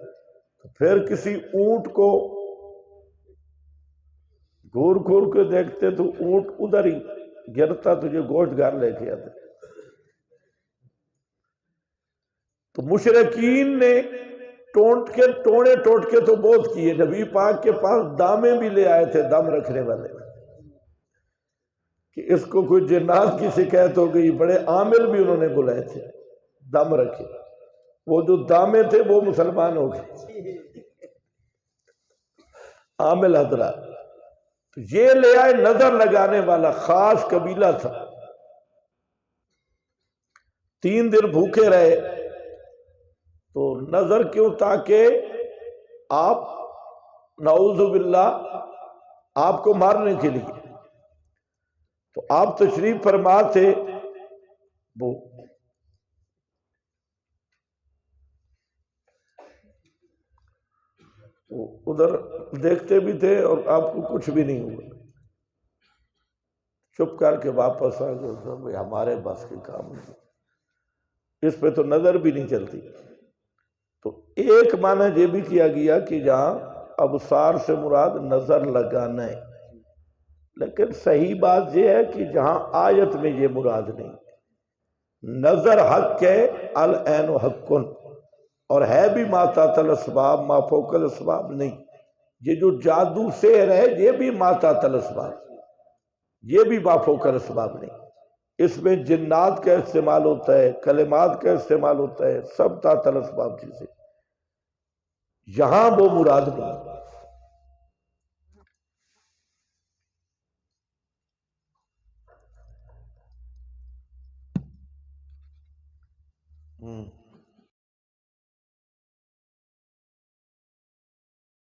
پھر کسی اونٹ کو گھور گھور کے دیکھتے تو اونٹ ادھر ہی گرتا تو یہ گوشت گار لے کے آتے۔ تو مشرکین نے ٹونے ٹوٹ کے تو بہت کیے، نبی پاک کے پاس دامیں بھی لے آئے تھے، دم رکھنے والے، کہ اس کو کوئی جنات کی شکایت ہو گئی، بڑے عامل بھی انہوں نے بلائے تھے، دم رکھے، وہ جو دامے تھے وہ مسلمان ہو گئے، عامل حضرات۔ یہ لے آئے نظر لگانے والا خاص قبیلہ تھا، 3 دن بھوکے رہے، تو نظر کیوں؟ تاکہ آپ نعوذ باللہ آپ کو مارنے کے لیے، تو آپ تشریف فرما تھے، وہ ادھر دیکھتے بھی تھے اور آپ کو کچھ بھی نہیں ہوا، چپ کر کے واپس آ گئے، ہمارے بس کے کام نہیں، اس پہ تو نظر بھی نہیں چلتی۔ تو ایک معنی یہ بھی کیا گیا کہ جہاں ابصار سے مراد نظر لگانا ہے، لیکن صحیح بات یہ ہے کہ جہاں آیت میں یہ مراد نہیں، نظر حق ہے، العین حق، اور ہے بھی ما تحت الاسباب، ما فوق الاسباب نہیں۔ یہ جو جادو سحر ہے یہ بھی ما تحت الاسباب، یہ بھی ما فوق الاسباب نہیں، اس میں جنات کا استعمال ہوتا ہے، کلمات کا استعمال ہوتا ہے، سب تحت الاسباب چیزیں، یہاں وہ مراد نہیں۔